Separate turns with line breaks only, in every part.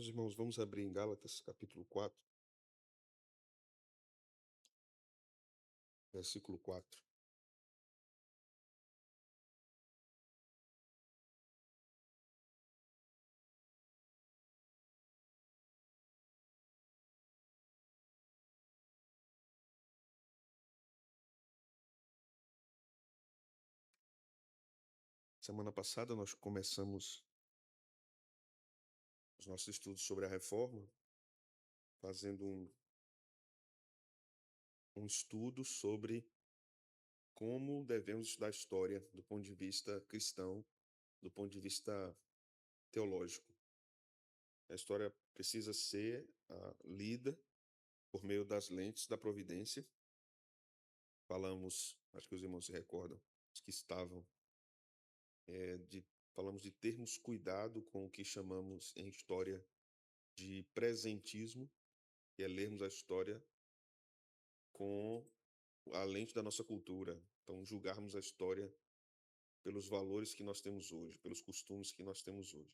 Meus irmãos, vamos abrir em Gálatas, capítulo 4, versículo 4. Semana passada nós começamos os nossos estudos sobre a reforma, fazendo um estudo sobre como devemos estudar a história do ponto de vista cristão, do ponto de vista teológico. A história precisa ser lida por meio das lentes da providência. Falamos, acho que os irmãos se recordam, os que estavam, falamos de termos cuidado com o que chamamos em história de presentismo, que é lermos a história com a lente da nossa cultura. Então, julgarmos a história pelos valores que nós temos hoje, pelos costumes que nós temos hoje.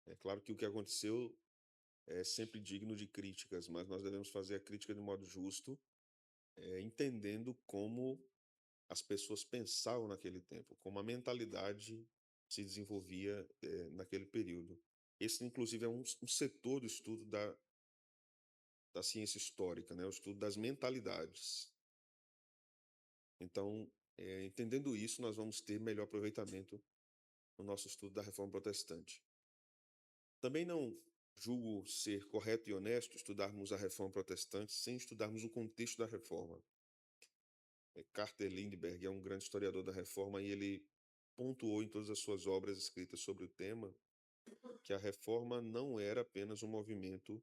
É claro que o que aconteceu é sempre digno de críticas, mas nós devemos fazer a crítica de modo justo, entendendo como as pessoas pensavam naquele tempo, como a mentalidade se desenvolvia naquele período. Esse, inclusive, é um setor do estudo da ciência histórica, né? O estudo das mentalidades. Então, entendendo isso, nós vamos ter melhor aproveitamento no nosso estudo da Reforma Protestante. Também não julgo ser correto e honesto estudarmos a Reforma Protestante sem estudarmos o contexto da Reforma. Carter Lindbergh é um grande historiador da Reforma e ele pontuou em todas as suas obras escritas sobre o tema que a Reforma não era apenas um movimento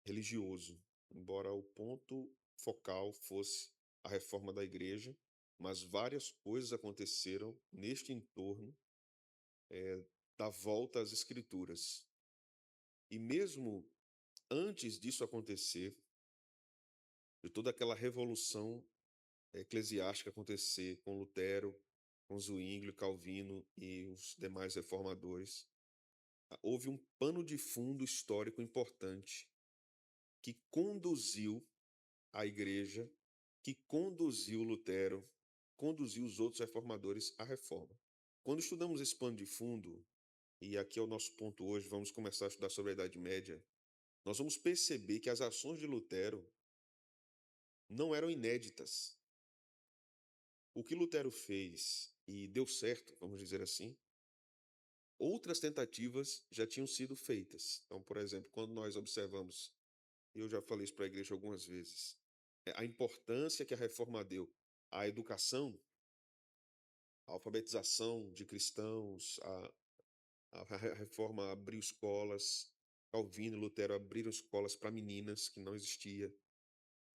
religioso, embora o ponto focal fosse a reforma da igreja, mas várias coisas aconteceram neste entorno da volta às Escrituras. E mesmo antes disso acontecer, de toda aquela revolução eclesiástica acontecer com Lutero, com Zwinglio, Calvino e os demais reformadores, houve um pano de fundo histórico importante que conduziu a igreja, que conduziu Lutero, conduziu os outros reformadores à reforma. Quando estudamos esse pano de fundo, e aqui é o nosso ponto hoje, vamos começar a estudar sobre a Idade Média, nós vamos perceber que as ações de Lutero não eram inéditas. O que Lutero fez e deu certo, vamos dizer assim, outras tentativas já tinham sido feitas. Então, por exemplo, quando nós observamos, eu já falei isso para a igreja algumas vezes, a importância que a reforma deu à educação, à alfabetização de cristãos, a reforma abriu escolas, Calvino e Lutero abriram escolas para meninas, que não existia.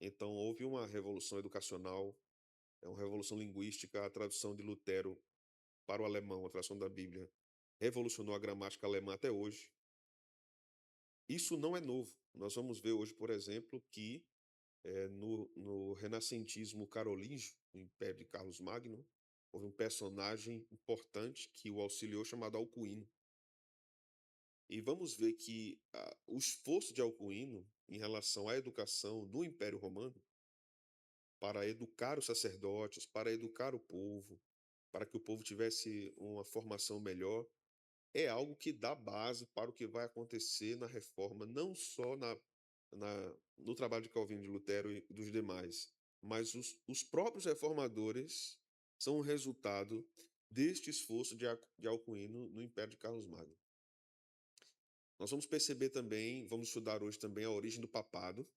Então, houve uma revolução educacional, uma revolução linguística. A tradução de Lutero para o alemão, a tradução da Bíblia, revolucionou a gramática alemã até hoje. Isso não é novo. Nós vamos ver hoje, por exemplo, que no renascentismo carolíngio, no Império de Carlos Magno, houve um personagem importante que o auxiliou, chamado Alcuino. E vamos ver que o esforço de Alcuino em relação à educação no Império Romano, para educar os sacerdotes, para educar o povo, para que o povo tivesse uma formação melhor, é algo que dá base para o que vai acontecer na reforma, não só no trabalho de Calvino, de Lutero e dos demais, mas os próprios reformadores são o resultado deste esforço de Alcuino no Império de Carlos Magno. Nós vamos perceber também, vamos estudar hoje também a origem do papado,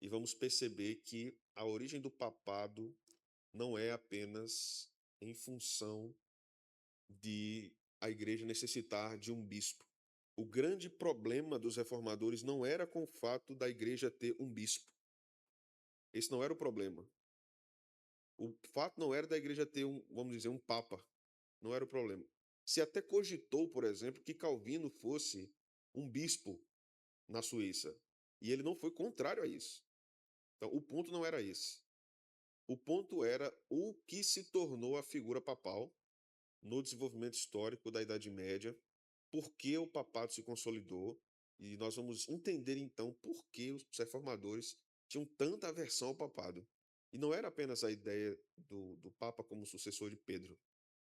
e vamos perceber que a origem do papado não é apenas em função de a igreja necessitar de um bispo. O grande problema dos reformadores não era com o fato da igreja ter um bispo. Esse não era o problema. O fato não era da igreja ter vamos dizer, um papa. Não era o problema. Se até cogitou, por exemplo, que Calvino fosse um bispo na Suíça. E ele não foi contrário a isso. Então, o ponto não era esse. O ponto era o que se tornou a figura papal no desenvolvimento histórico da Idade Média, por que o papado se consolidou, e nós vamos entender então por que os reformadores tinham tanta aversão ao papado. E não era apenas a ideia do Papa como sucessor de Pedro.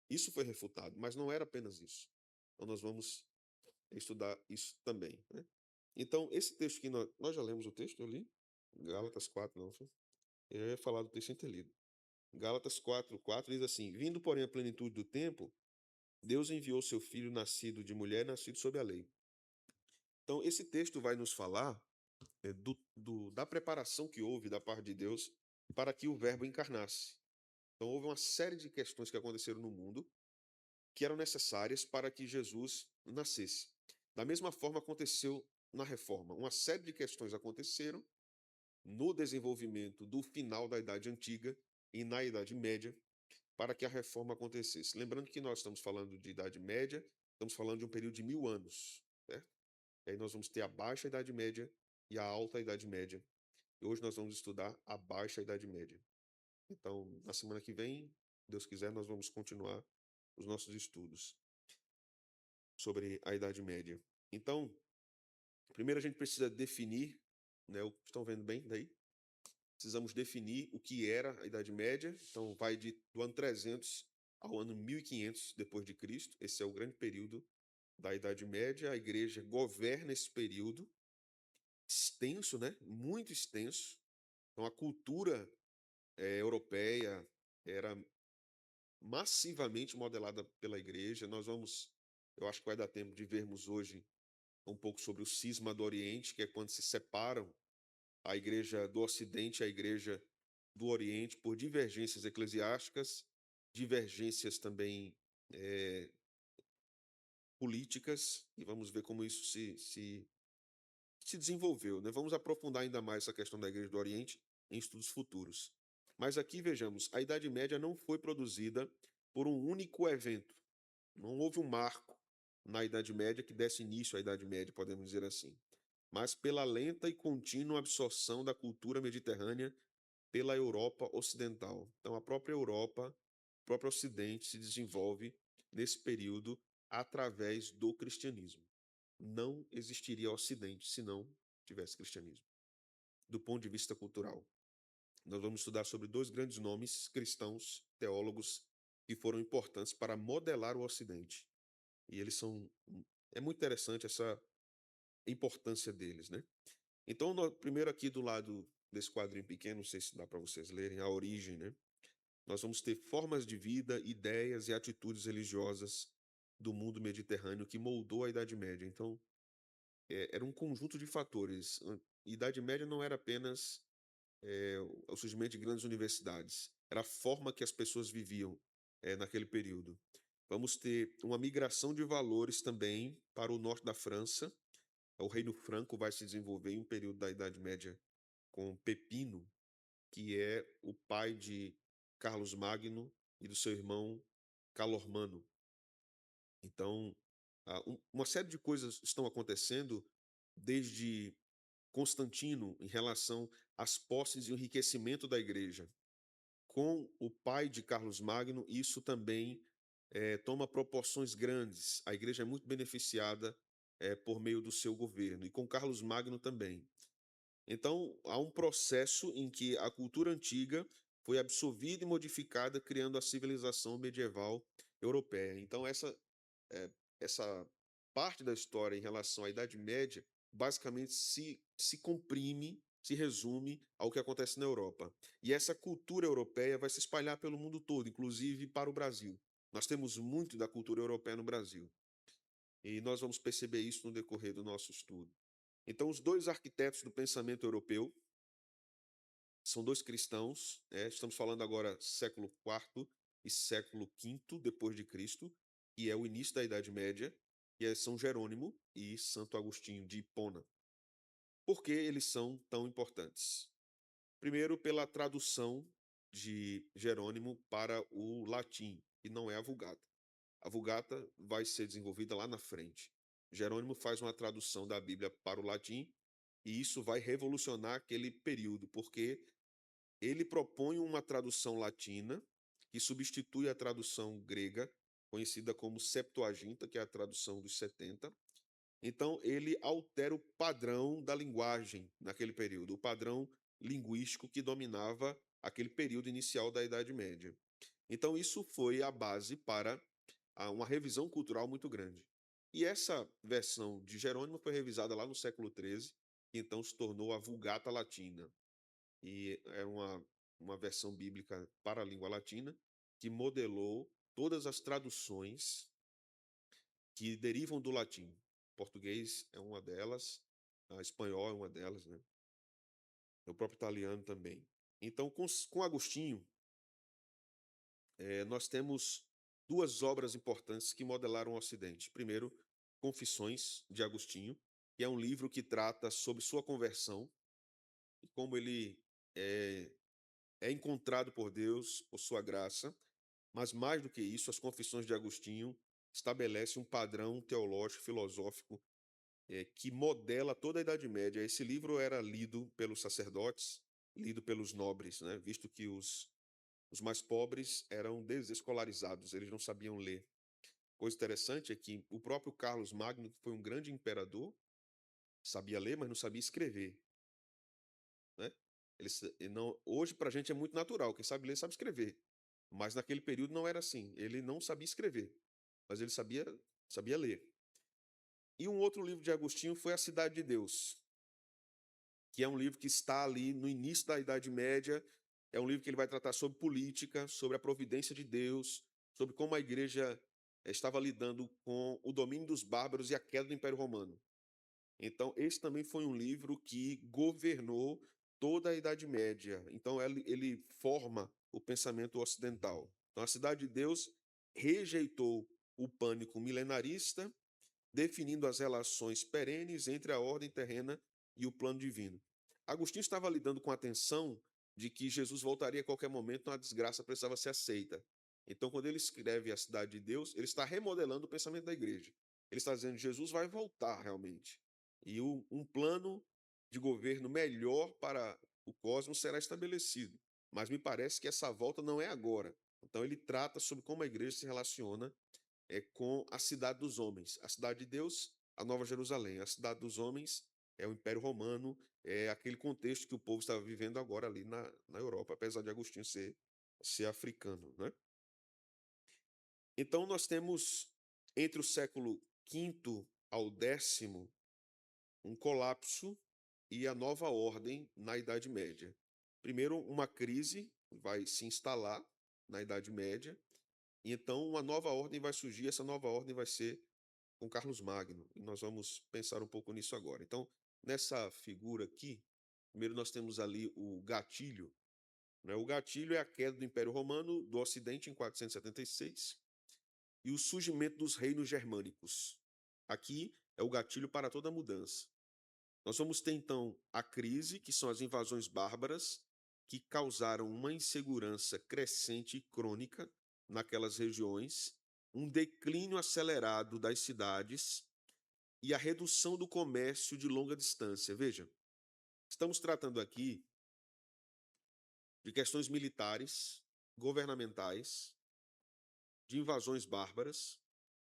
Isso foi refutado, mas não era apenas isso. Então nós vamos estudar isso também, né? Então, esse texto que nós já lemos o texto, eu li? Gálatas 4, não foi? Eu ia falar do texto sem ter lido. Gálatas 4:4 diz assim: Vindo, porém, à plenitude do tempo, Deus enviou seu filho nascido de mulher, nascido sob a lei. Então, esse texto vai nos falar da preparação que houve da parte de Deus para que o Verbo encarnasse. Então, houve uma série de questões que aconteceram no mundo que eram necessárias para que Jesus nascesse. Da mesma forma, aconteceu na reforma. Uma série de questões aconteceram no desenvolvimento do final da Idade Antiga e na Idade Média para que a reforma acontecesse. Lembrando que nós estamos falando de Idade Média, estamos falando de um período de 1000 anos, certo? E aí nós vamos ter a Baixa Idade Média e a Alta Idade Média. E hoje nós vamos estudar a Baixa Idade Média. Então, na semana que vem, Deus quiser, nós vamos continuar os nossos estudos sobre a Idade Média. Então, primeiro a gente precisa definir, né, estão vendo bem daí? Precisamos definir o que era a Idade Média. Então, vai do ano 300 ao ano 1500 depois de Cristo. Esse é o grande período da Idade Média. A igreja governa esse período extenso, né? Muito extenso. Então, a cultura europeia era massivamente modelada pela igreja. Eu acho que vai dar tempo de vermos hoje um pouco sobre o cisma do Oriente, que é quando se separam a igreja do Ocidente e a igreja do Oriente por divergências eclesiásticas, divergências também políticas, e vamos ver como isso se desenvolveu, né? Vamos aprofundar ainda mais essa questão da igreja do Oriente em estudos futuros. Mas aqui vejamos, a Idade Média não foi produzida por um único evento. Não houve um marco na Idade Média que desse início à Idade Média, podemos dizer assim, mas pela lenta e contínua absorção da cultura mediterrânea pela Europa Ocidental. Então, a própria Europa, o próprio Ocidente se desenvolve nesse período através do cristianismo. Não existiria Ocidente se não tivesse cristianismo, do ponto de vista cultural. Nós vamos estudar sobre dois grandes nomes cristãos, teólogos, que foram importantes para modelar o Ocidente. E eles são... É muito interessante essa importância deles, né? Então, primeiro aqui do lado desse quadrinho pequeno, não sei se dá para vocês lerem, a origem, né? Nós vamos ter formas de vida, ideias e atitudes religiosas do mundo mediterrâneo que moldou a Idade Média. Então, era um conjunto de fatores. A Idade Média não era apenas o surgimento de grandes universidades, era a forma que as pessoas viviam naquele período. Vamos ter uma migração de valores também para o norte da França. O Reino Franco vai se desenvolver em um período da Idade Média com Pepino, que é o pai de Carlos Magno e do seu irmão Calormano. Então, uma série de coisas estão acontecendo desde Constantino em relação às posses e o enriquecimento da igreja. Com o pai de Carlos Magno, isso também toma proporções grandes. A igreja é muito beneficiada por meio do seu governo, e com Carlos Magno também. Então, há um processo em que a cultura antiga foi absorvida e modificada, criando a civilização medieval europeia. Então, essa parte da história em relação à Idade Média, basicamente se comprime, se resume ao que acontece na Europa. E essa cultura europeia vai se espalhar pelo mundo todo, inclusive para o Brasil. Nós temos muito da cultura europeia no Brasil. E nós vamos perceber isso no decorrer do nosso estudo. Então, os dois arquitetos do pensamento europeu são dois cristãos, estamos falando agora século IV e século V depois de Cristo, que é o início da Idade Média, que é São Jerônimo e Santo Agostinho de Hipona. Por que eles são tão importantes? Primeiro, pela tradução de Jerônimo para o latim, que não é a Vulgata. A Vulgata vai ser desenvolvida lá na frente. Jerônimo faz uma tradução da Bíblia para o latim, e isso vai revolucionar aquele período, porque ele propõe uma tradução latina que substitui a tradução grega conhecida como Septuaginta, que é a tradução dos 70. Então, ele altera o padrão da linguagem naquele período, o padrão linguístico que dominava aquele período inicial da Idade Média. Então, isso foi a base para uma revisão cultural muito grande. E essa versão de Jerônimo foi revisada lá no século XIII, que então se tornou a Vulgata Latina. E é uma versão bíblica para a língua latina que modelou todas as traduções que derivam do latim. Português é uma delas, espanhol é uma delas, né? O próprio italiano também. Então, com Agostinho, nós temos duas obras importantes que modelaram o Ocidente. Primeiro, Confissões de Agostinho, que é um livro que trata sobre sua conversão e como ele é encontrado por Deus, por sua graça. Mas, mais do que isso, as Confissões de Agostinho estabelecem um padrão teológico, filosófico, que modela toda a Idade Média. Esse livro era lido pelos sacerdotes, lido pelos nobres, né? Visto que os mais pobres eram desescolarizados, eles não sabiam ler. Coisa interessante é que o próprio Carlos Magno, que foi um grande imperador, sabia ler, mas não sabia escrever, né? Ele não, hoje, para a gente, é muito natural. Quem sabe ler, sabe escrever. Mas naquele período não era assim. Ele não sabia escrever, mas ele sabia ler. E um outro livro de Agostinho foi A Cidade de Deus, que é um livro que está ali no início da Idade Média. É um livro que ele vai tratar sobre política, sobre a providência de Deus, sobre como a igreja estava lidando com o domínio dos bárbaros e a queda do Império Romano. Então, esse também foi um livro que governou toda a Idade Média. Então, ele forma o pensamento ocidental. Então, a Cidade de Deus rejeitou o pânico milenarista, definindo as relações perenes entre a ordem terrena e o plano divino. Agostinho estava lidando com a tensão de que Jesus voltaria a qualquer momento, então a desgraça precisava ser aceita. Então, quando ele escreve A Cidade de Deus, ele está remodelando o pensamento da igreja. Ele está dizendo que Jesus vai voltar realmente. E um plano de governo melhor para o cosmos será estabelecido. Mas me parece que essa volta não é agora. Então, ele trata sobre como a igreja se relaciona com a cidade dos homens. A cidade de Deus, a Nova Jerusalém. A cidade dos homens é o Império Romano, é aquele contexto que o povo estava vivendo agora ali na Europa, apesar de Agostinho ser africano, né? Então, nós temos, entre o século V ao X, um colapso e a nova ordem na Idade Média. Primeiro, uma crise vai se instalar na Idade Média, e então uma nova ordem vai surgir. Essa nova ordem vai ser com Carlos Magno, e nós vamos pensar um pouco nisso agora. Então, nessa figura aqui, primeiro nós temos ali o gatilho, né? O gatilho é a queda do Império Romano do Ocidente em 476 e o surgimento dos reinos germânicos. Aqui é o gatilho para toda mudança. Nós vamos ter, então, a crise, que são as invasões bárbaras, que causaram uma insegurança crescente e crônica naquelas regiões, um declínio acelerado das cidades e a redução do comércio de longa distância. Veja, estamos tratando aqui de questões militares, governamentais, de invasões bárbaras,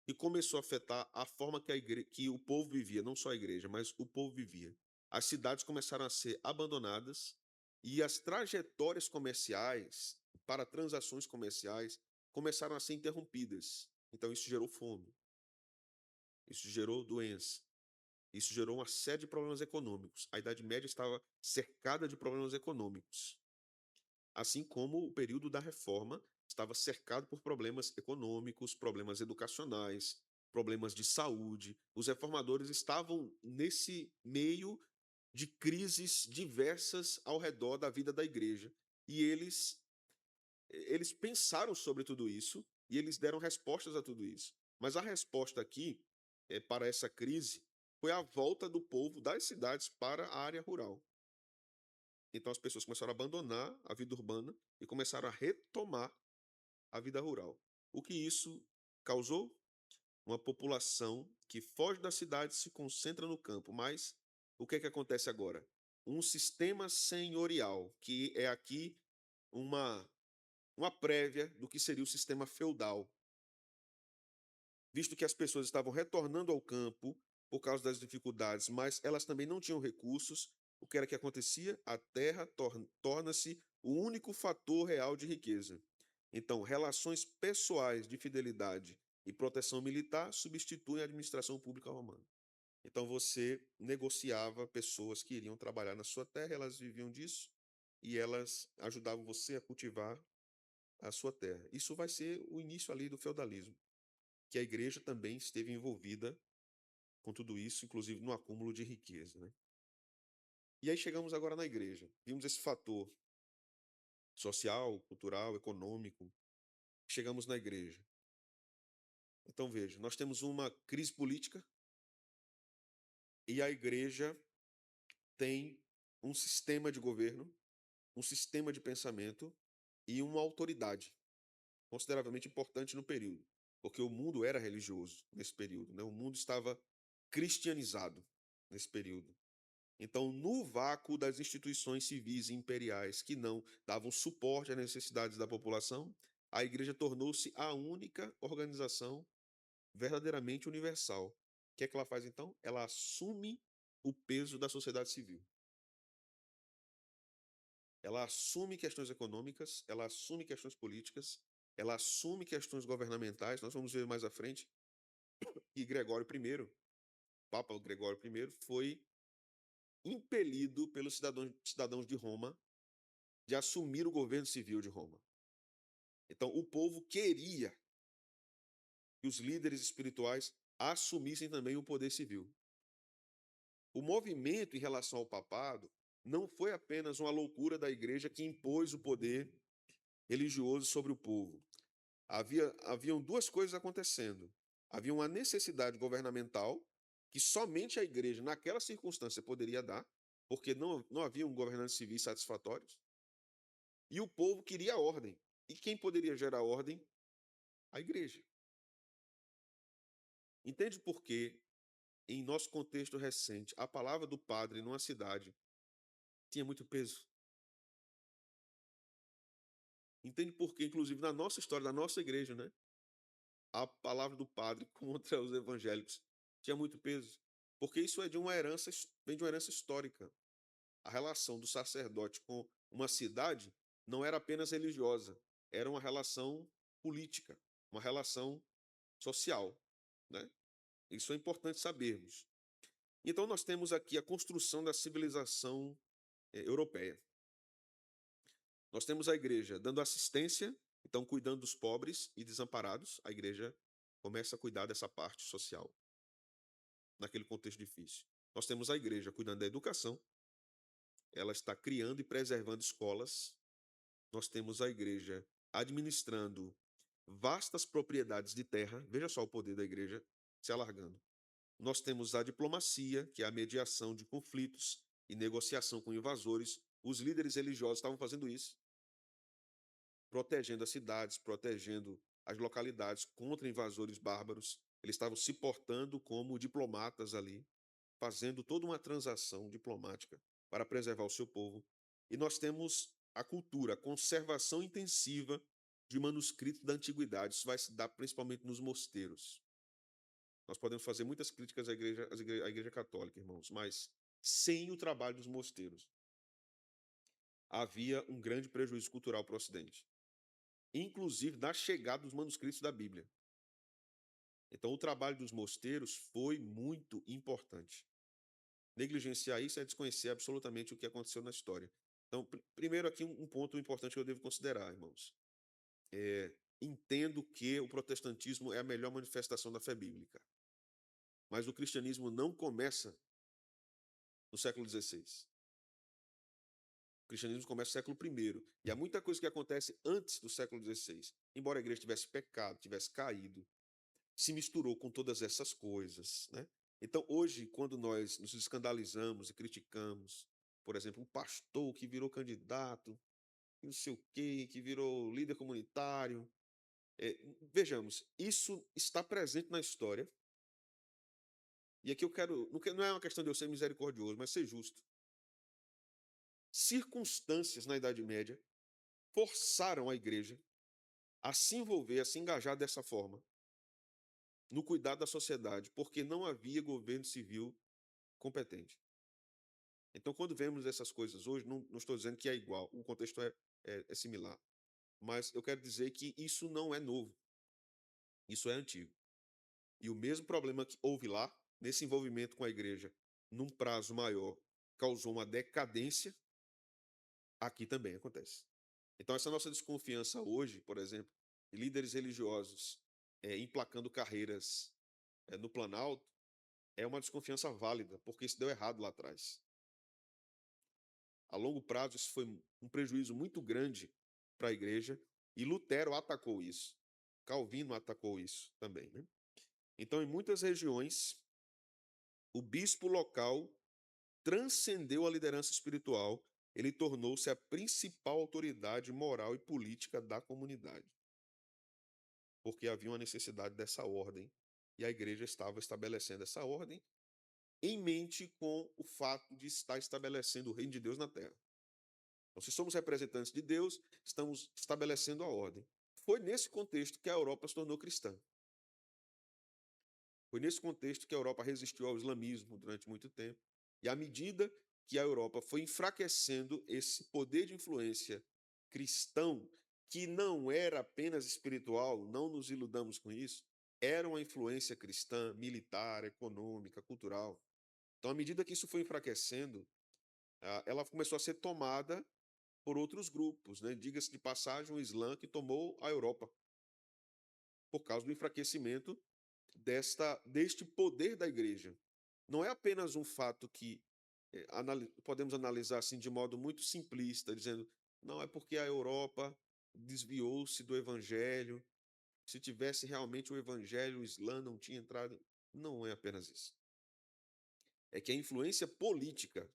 e começou a afetar a forma que o povo vivia, não só a igreja, mas o povo vivia. As cidades começaram a ser abandonadas e as trajetórias comerciais para transações comerciais começaram a ser interrompidas. Então isso gerou fome, isso gerou doença, isso gerou uma série de problemas econômicos. A Idade Média estava cercada de problemas econômicos, assim como o período da Reforma estava cercado por problemas econômicos, problemas educacionais, problemas de saúde. Os reformadores estavam nesse meio de crises diversas ao redor da vida da igreja. E eles pensaram sobre tudo isso e eles deram respostas a tudo isso. Mas a resposta aqui, para essa crise, foi a volta do povo das cidades para a área rural. Então as pessoas começaram a abandonar a vida urbana e começaram a retomar a vida rural. O que isso causou? Uma população que foge da cidade e se concentra no campo. Mas o que é que acontece agora? Um sistema senhorial, que é aqui uma prévia do que seria o sistema feudal. visto que as pessoas estavam retornando ao campo por causa das dificuldades, mas elas também não tinham recursos. O que era que acontecia? A terra torna-se o único fator real de riqueza. Então, relações pessoais de fidelidade e proteção militar substituem a administração pública romana. Então, você negociava pessoas que iriam trabalhar na sua terra, elas viviam disso e elas ajudavam você a cultivar a sua terra. Isso vai ser o início ali do feudalismo, que a igreja também esteve envolvida com tudo isso, inclusive no acúmulo de riqueza, né? E aí chegamos agora na igreja. Vimos esse fator social, cultural, econômico. Chegamos na igreja. Então veja, nós temos uma crise política e a igreja tem um sistema de governo, um sistema de pensamento e uma autoridade consideravelmente importante no período, porque o mundo era religioso nesse período, né? O mundo estava cristianizado nesse período. Então, no vácuo das instituições civis e imperiais que não davam suporte às necessidades da população, a igreja tornou-se a única organização verdadeiramente universal. O que é que ela faz então? Ela assume o peso da sociedade civil. Ela assume questões econômicas, ela assume questões políticas, ela assume questões governamentais. Nós vamos ver mais à frente que Gregório I, Papa Gregório I, foi impelido pelos cidadãos de Roma de assumir o governo civil de Roma. Então, o povo queria que os líderes espirituais assumissem também o poder civil. O movimento em relação ao papado não foi apenas uma loucura da igreja que impôs o poder religioso sobre o povo. Haviam duas coisas acontecendo. Havia uma necessidade governamental que somente a igreja, naquela circunstância, poderia dar, porque não haviam governantes civis satisfatórios. E o povo queria ordem. E quem poderia gerar ordem? A igreja. Entende por que, em nosso contexto recente, a palavra do padre numa cidade tinha muito peso? Entende por que, inclusive, na nossa história, da nossa igreja, né? A palavra do padre contra os evangélicos tinha muito peso? Porque isso é de uma herança, vem de uma herança histórica. A relação do sacerdote com uma cidade não era apenas religiosa, era uma relação política, uma relação social, né? Isso é importante sabermos. Então, nós temos aqui a construção da civilização europeia. Nós temos a igreja dando assistência, então cuidando dos pobres e desamparados. A igreja começa a cuidar dessa parte social, naquele contexto difícil. Nós temos a igreja cuidando da educação, ela está criando e preservando escolas. Nós temos a igreja administrando vastas propriedades de terra. Veja só o poder da igreja se alargando. Nós temos a diplomacia, que é a mediação de conflitos e negociação com invasores. Os líderes religiosos estavam fazendo isso, protegendo as cidades, protegendo as localidades contra invasores bárbaros. Eles estavam se portando como diplomatas ali, fazendo toda uma transação diplomática para preservar o seu povo. E nós temos a cultura, a conservação intensiva de manuscritos da antiguidade. Isso vai se dar principalmente nos mosteiros. Nós podemos fazer muitas críticas à igreja católica, irmãos, mas sem o trabalho dos mosteiros, havia um grande prejuízo cultural para o Ocidente, inclusive na chegada dos manuscritos da Bíblia. Então, o trabalho dos mosteiros foi muito importante. Negligenciar isso é desconhecer absolutamente o que aconteceu na história. Então, primeiro aqui um ponto importante que eu devo considerar, irmãos. Entendo que o protestantismo é a melhor manifestação da fé bíblica. Mas o cristianismo não começa no século XVI. O cristianismo começa no século I. E há muita coisa que acontece antes do século XVI. Embora a igreja tivesse pecado, tivesse caído, se misturou com todas essas coisas, né? Então, hoje, quando nós nos escandalizamos e criticamos, por exemplo, um pastor que virou candidato, não sei o quê, que virou líder comunitário, vejamos, isso está presente na história. E aqui eu quero, não é uma questão de eu ser misericordioso, mas ser justo. Circunstâncias na Idade Média forçaram a igreja a se envolver, a se engajar dessa forma. no cuidado da sociedade, porque não havia governo civil competente. Então, quando vemos essas coisas hoje, não estou dizendo que é igual, o contexto é similar, mas eu quero dizer que isso não é novo, isso é antigo. E o mesmo problema que houve lá, nesse envolvimento com a igreja, num prazo maior, causou uma decadência, aqui também acontece. Então, essa nossa desconfiança hoje, por exemplo, de líderes religiosos emplacando carreiras no Planalto, é uma desconfiança válida, porque isso deu errado lá atrás. A longo prazo, isso foi um prejuízo muito grande para a igreja, e Lutero atacou isso. Calvino atacou isso também, né? Então, em muitas regiões, o bispo local transcendeu a liderança espiritual, ele tornou-se a principal autoridade moral e política da comunidade, porque havia uma necessidade dessa ordem, e a igreja estava estabelecendo essa ordem em mente com o fato de estar estabelecendo o reino de Deus na terra. Então, se somos representantes de Deus, estamos estabelecendo a ordem. Foi nesse contexto que a Europa se tornou cristã. Foi nesse contexto que a Europa resistiu ao islamismo durante muito tempo. E à medida que a Europa foi enfraquecendo esse poder de influência cristão, que não era apenas espiritual, não nos iludamos com isso, era uma influência cristã, militar, econômica, cultural. Então, à medida que isso foi enfraquecendo, ela começou a ser tomada por outros grupos, né? Diga-se de passagem, o Islã que tomou a Europa por causa do enfraquecimento deste poder da igreja. Não é apenas um fato que podemos analisar assim de modo muito simplista, dizendo, não, é porque a Europa desviou-se do evangelho. Se tivesse realmente o evangelho, o Islã não tinha entrado. Não é apenas isso. É que a influência política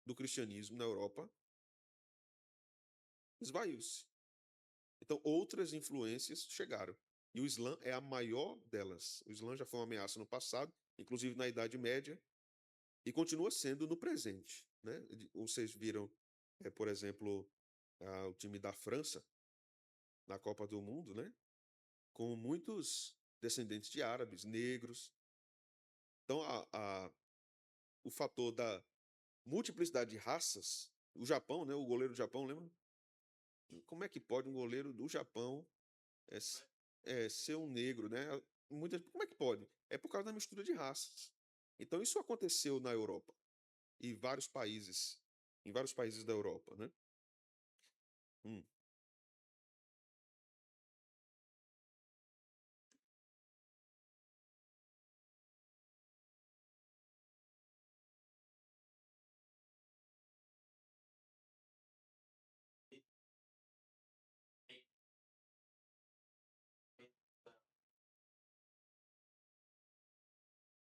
do cristianismo na Europa esvaiu-se. Então, outras influências chegaram. E o Islã é a maior delas. O Islã já foi uma ameaça no passado, inclusive na Idade Média, e continua sendo no presente, né? Vocês viram, por exemplo, o time da França na Copa do Mundo, né? Com muitos descendentes de árabes, negros. Então, o fator da multiplicidade de raças, o Japão, né? O goleiro do Japão, lembra? Como é que pode um goleiro do Japão ser um negro, né? Como é que pode? É por causa da mistura de raças. Então, isso aconteceu na Europa e em vários países da Europa, né? Hum,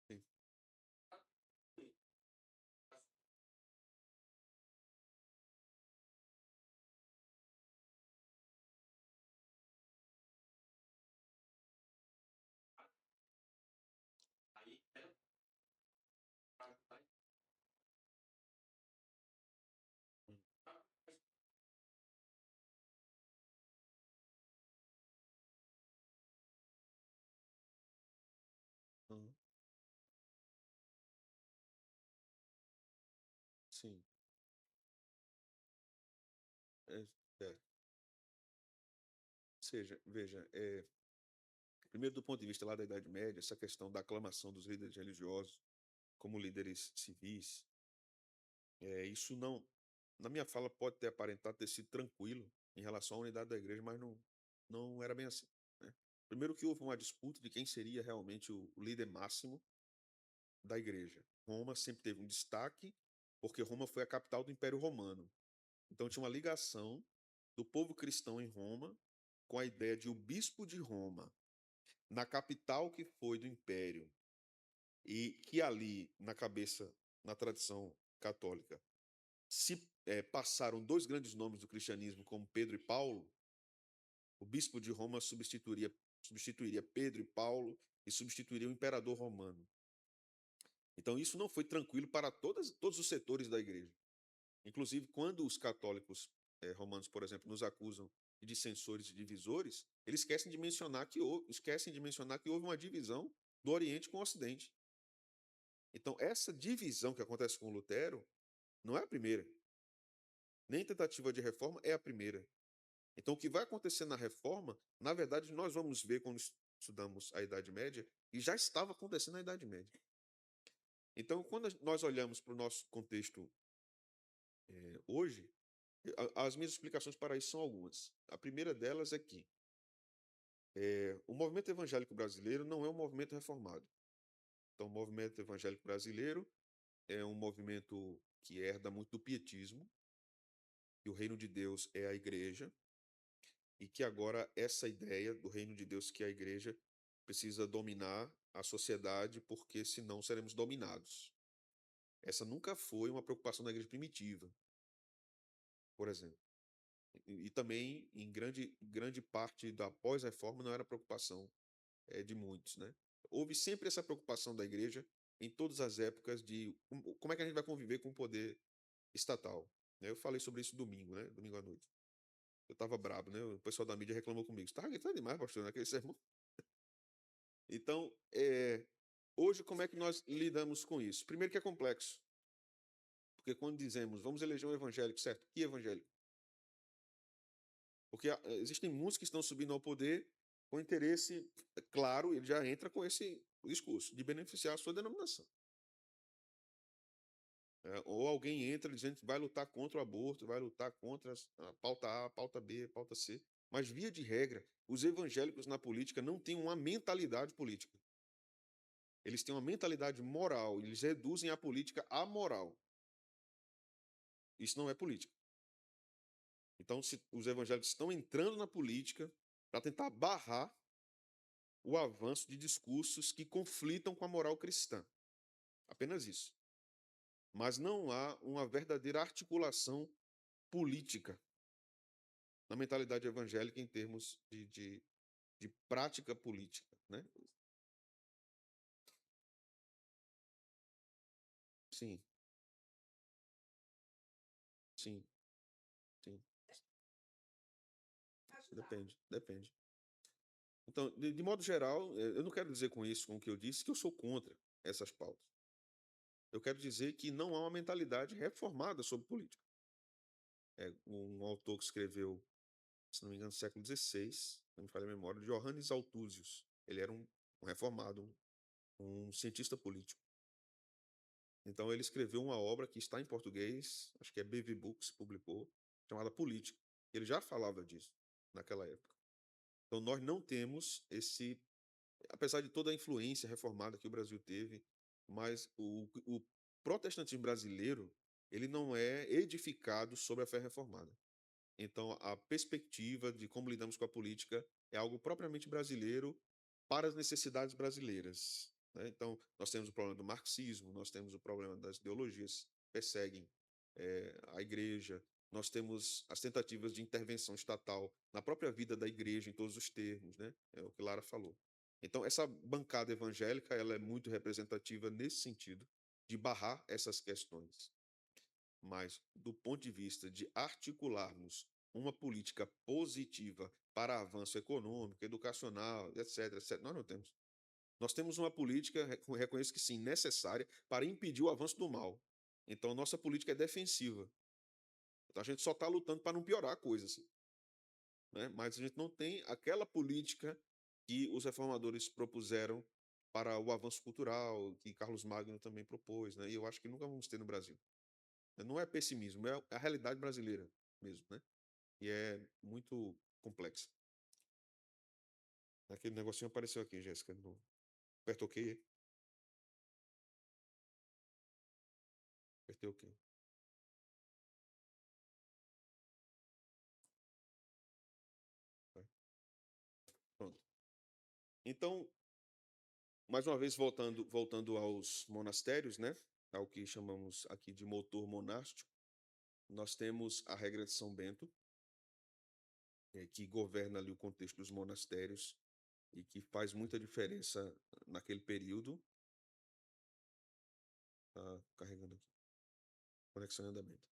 sim. Hum, hum, sim. É, é. Ou seja, veja, primeiro do ponto de vista lá da Idade Média, essa questão da aclamação dos líderes religiosos como líderes civis, isso não, na minha fala pode ter aparentado ter sido tranquilo em relação à unidade da igreja, mas não era bem assim, né? Primeiro que houve uma disputa de quem seria realmente o líder máximo da igreja. Roma sempre teve um destaque, porque Roma foi a capital do Império Romano. Então tinha uma ligação do povo cristão em Roma com a ideia de o bispo de Roma, na capital que foi do Império, e que ali, na cabeça, na tradição católica, se passaram dois grandes nomes do cristianismo, como Pedro e Paulo, o bispo de Roma substituiria Pedro e Paulo e substituiria o imperador romano. Então, isso não foi tranquilo para todos os setores da igreja. Inclusive, quando os católicos romanos, por exemplo, nos acusam de dissensores e divisores, eles esquecem de mencionar que houve uma divisão do Oriente com o Ocidente. Então, essa divisão que acontece com Lutero não é a primeira. Nem tentativa de reforma é a primeira. Então, o que vai acontecer na reforma, na verdade, nós vamos ver quando estudamos a Idade Média, e já estava acontecendo na Idade Média. Então, quando nós olhamos para o nosso contexto hoje, as minhas explicações para isso são algumas. A primeira delas é que o movimento evangélico brasileiro não é um movimento reformado. Então, o movimento evangélico brasileiro é um movimento que herda muito do pietismo, que o reino de Deus é a igreja, e que agora essa ideia do reino de Deus, que é a igreja, precisa dominar a sociedade, porque senão seremos dominados. Essa nunca foi uma preocupação da igreja primitiva, por exemplo. E também, em grande parte da pós-reforma, não era preocupação de muitos, né? Houve sempre essa preocupação da igreja em todas as épocas de como é que a gente vai conviver com o poder estatal. Né? Eu falei sobre isso domingo, né? Domingo à noite. Eu estava brabo, né? O pessoal da mídia reclamou comigo. Você estava gritando demais, pastor, naquele sermão. Então, hoje, como é que nós lidamos com isso? Primeiro que é complexo. Porque quando dizemos, vamos eleger um evangélico, certo? Que evangélico? Porque existem muitos que estão subindo ao poder com interesse claro, ele já entra com esse discurso de beneficiar a sua denominação. Ou alguém entra dizendo que vai lutar contra o aborto, vai lutar contra a pauta A, a pauta B, a pauta C. Mas, via de regra, os evangélicos na política não têm uma mentalidade política. Eles têm uma mentalidade moral, eles reduzem a política à moral. Isso não é política. Então, se os evangélicos estão entrando na política para tentar barrar o avanço de discursos que conflitam com a moral cristã. Apenas isso. Mas não há uma verdadeira articulação política na mentalidade evangélica em termos de prática política, né? Sim, sim, sim. Depende. Então, de modo geral, eu não quero dizer com isso, com o que eu disse, que eu sou contra essas pautas. Eu quero dizer que não há uma mentalidade reformada sobre política. Um autor que escreveu, se não me engano, no século XVI, não me falha a memória, Johannes Althusius. Ele era um reformado, um cientista político. Então, ele escreveu uma obra que está em português, acho que é BV Books, publicou, chamada Política. Ele já falava disso naquela época. Então, nós não temos apesar de toda a influência reformada que o Brasil teve, mas o protestantismo brasileiro, ele não é edificado sobre a fé reformada. Então, a perspectiva de como lidamos com a política é algo propriamente brasileiro para as necessidades brasileiras, né? Então, nós temos o problema do marxismo, nós temos o problema das ideologias que perseguem a igreja, nós temos as tentativas de intervenção estatal na própria vida da igreja, em todos os termos, né? É o que Lara falou. Então, essa bancada evangélica, ela é muito representativa nesse sentido, de barrar essas questões. Mas, do ponto de vista de articularmos uma política positiva para avanço econômico, educacional, etc., etc., nós não temos. Nós temos uma política, reconheço que sim, necessária para impedir o avanço do mal. Então, nossa política é defensiva. Então, a gente só está lutando para não piorar a coisa. Assim, né? Mas a gente não tem aquela política que os reformadores propuseram para o avanço cultural, que Carlos Magno também propôs, né? E eu acho que nunca vamos ter no Brasil. Não é pessimismo, é a realidade brasileira mesmo, né? E é muito complexa. Aquele negocinho apareceu aqui, Jéssica. Apertou o quê? Apertei o quê? Pronto. Então, mais uma vez, voltando aos monastérios, né? Ao que chamamos aqui de motor monástico, nós temos a regra de São Bento, que governa ali o contexto dos monastérios e que faz muita diferença naquele período. Tá carregando aqui. Conexão em andamento.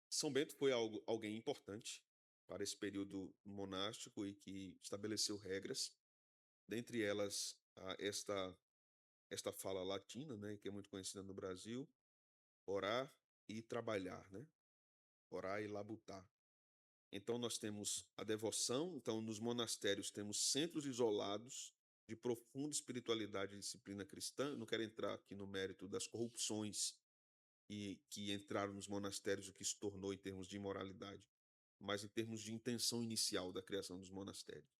São Bento foi alguém importante para esse período monástico e que estabeleceu regras, dentre elas esta fala latina, né, que é muito conhecida no Brasil, orar e trabalhar, né? Orar e labutar. Então nós temos a devoção, então nos monastérios temos centros isolados de profunda espiritualidade e disciplina cristã. Eu não quero entrar aqui no mérito das corrupções e que entraram nos monastérios, o que se tornou em termos de imoralidade, mas em termos de intenção inicial da criação dos monastérios.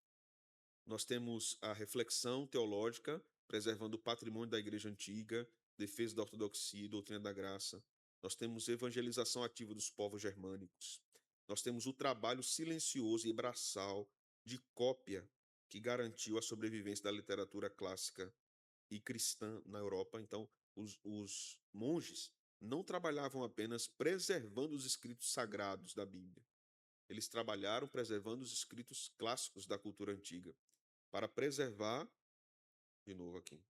Nós temos a reflexão teológica, preservando o patrimônio da igreja antiga, defesa da ortodoxia e doutrina da graça. Nós temos evangelização ativa dos povos germânicos. Nós temos o trabalho silencioso e braçal de cópia que garantiu a sobrevivência da literatura clássica e cristã na Europa. Então, os monges não trabalhavam apenas preservando os escritos sagrados da Bíblia. Eles trabalharam preservando os escritos clássicos da cultura antiga para preservar, de novo aqui,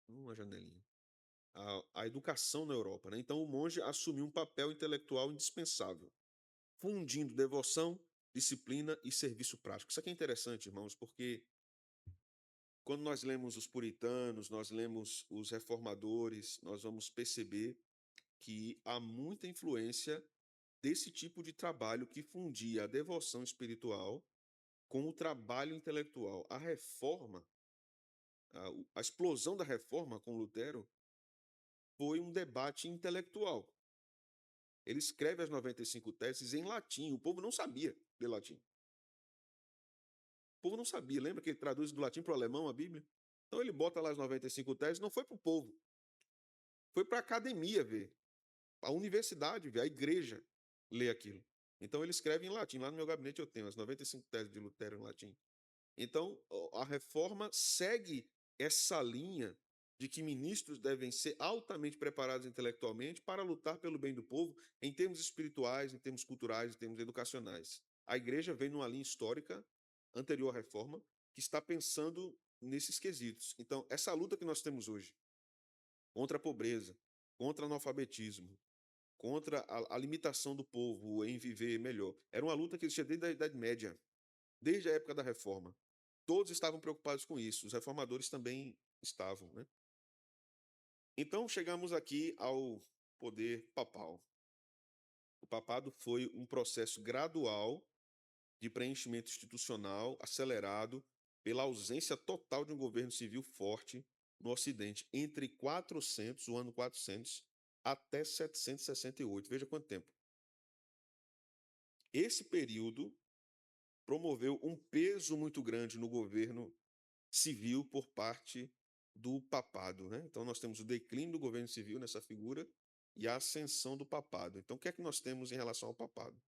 uma janelinha, a educação na Europa, né? Então, o monge assumiu um papel intelectual indispensável, fundindo devoção, disciplina e serviço prático. Isso aqui é interessante, irmãos, porque quando nós lemos os puritanos, nós lemos os reformadores, nós vamos perceber que há muita influência desse tipo de trabalho que fundia a devoção espiritual com o trabalho intelectual. A reforma, a explosão da reforma com Lutero foi um debate intelectual. Ele escreve as 95 teses em latim. O povo não sabia ler latim. O povo não sabia. Lembra que ele traduz do latim para o alemão a Bíblia? Então ele bota lá as 95 teses, não foi para o povo. Foi para a academia ver, a universidade ver, a igreja ler aquilo. Então ele escreve em latim. Lá no meu gabinete eu tenho as 95 teses de Lutero em latim. Então a reforma segue essa linha de que ministros devem ser altamente preparados intelectualmente para lutar pelo bem do povo em termos espirituais, em termos culturais, em termos educacionais. A igreja vem numa linha histórica anterior à reforma que está pensando nesses quesitos. Então, essa luta que nós temos hoje contra a pobreza, contra o analfabetismo, contra a limitação do povo em viver melhor, era uma luta que existia desde a Idade Média, desde a época da reforma. Todos estavam preocupados com isso, os reformadores também estavam, né? Então, chegamos aqui ao poder papal. O papado foi um processo gradual de preenchimento institucional acelerado pela ausência total de um governo civil forte no Ocidente, entre 400, o ano 400, até 768. Veja quanto tempo. Esse período promoveu um peso muito grande no governo civil por parte do papado, né? Então, nós temos o declínio do governo civil nessa figura e a ascensão do papado. Então, o que é que nós temos em relação ao papado?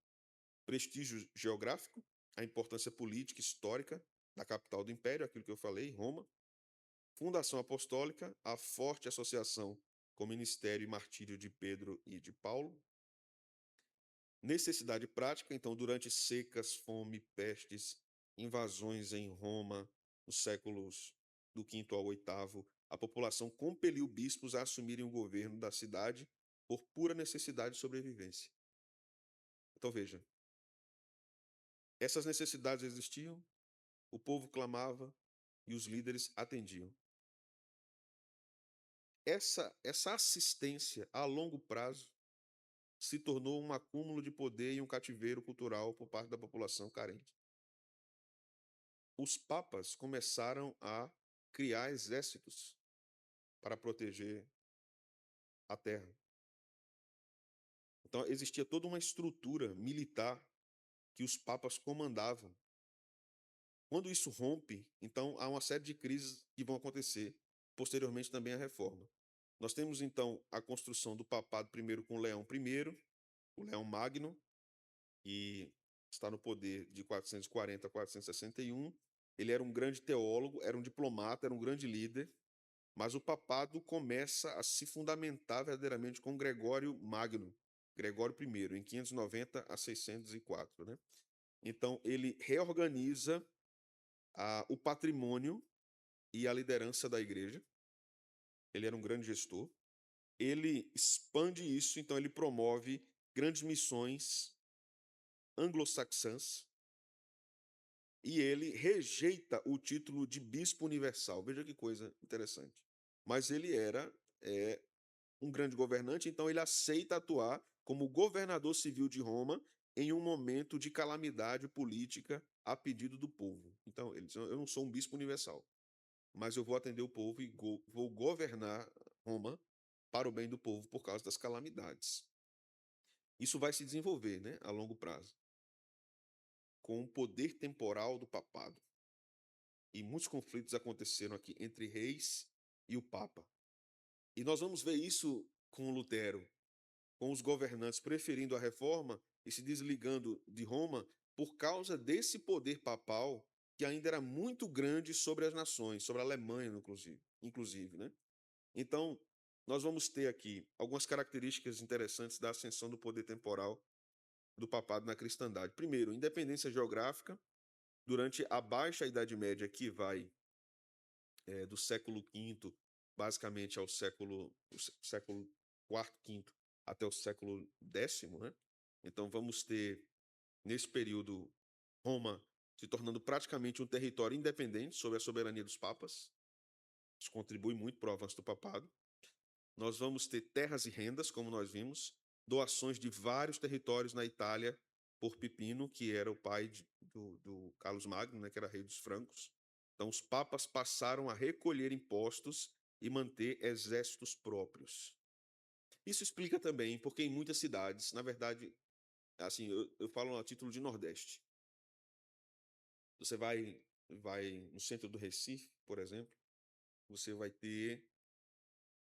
Prestígio geográfico, a importância política e histórica da capital do império, aquilo que eu falei, Roma. Fundação apostólica, a forte associação com o ministério e martírio de Pedro e de Paulo. Necessidade prática, então, durante secas, fome, pestes, invasões em Roma, nos séculos do V ao VIII, a população compeliu bispos a assumirem o governo da cidade por pura necessidade de sobrevivência. Então, veja, essas necessidades existiam, o povo clamava e os líderes atendiam. Essa assistência a longo prazo se tornou um acúmulo de poder e um cativeiro cultural por parte da população carente. Os papas começaram a criar exércitos para proteger a terra. Então, existia toda uma estrutura militar que os papas comandavam. Quando isso rompe, então há uma série de crises que vão acontecer, posteriormente também a reforma. Nós temos, então, a construção do papado primeiro com Leão I, o Leão Magno, que está no poder de 440 a 461. Ele era um grande teólogo, era um diplomata, era um grande líder, mas o papado começa a se fundamentar verdadeiramente com Gregório Magno, Gregório I, em 590 a 604, né? Então, ele reorganiza o patrimônio e a liderança da igreja. Ele era um grande gestor. Ele expande isso, então ele promove grandes missões anglo-saxãs, e ele rejeita o título de bispo universal. Veja que coisa interessante. Mas ele era um grande governante, então ele aceita atuar como governador civil de Roma em um momento de calamidade política a pedido do povo. Então, ele diz: eu não sou um bispo universal, mas eu vou atender o povo e vou governar Roma para o bem do povo por causa das calamidades. Isso vai se desenvolver, né, a longo prazo, com o poder temporal do papado. E muitos conflitos aconteceram aqui entre reis e o papa. E nós vamos ver isso com Lutero, com os governantes preferindo a reforma e se desligando de Roma por causa desse poder papal que ainda era muito grande sobre as nações, sobre a Alemanha, inclusive, né? Então, nós vamos ter aqui algumas características interessantes da ascensão do poder temporal do papado na cristandade. Primeiro, independência geográfica. Durante a Baixa Idade Média, que vai do século V, basicamente ao século IV, V, até o século X, né? Então vamos ter, nesse período, Roma se tornando praticamente um território independente sob a soberania dos papas. Isso contribui muito para o avanço do papado. Nós vamos ter terras e rendas, como nós vimos, doações de vários territórios na Itália por Pipino, que era o pai do Carlos Magno, né, que era rei dos francos. Então, os papas passaram a recolher impostos e manter exércitos próprios. Isso explica também porque em muitas cidades, na verdade, assim, eu falo a título de Nordeste. Você vai no centro do Recife, por exemplo, você vai ter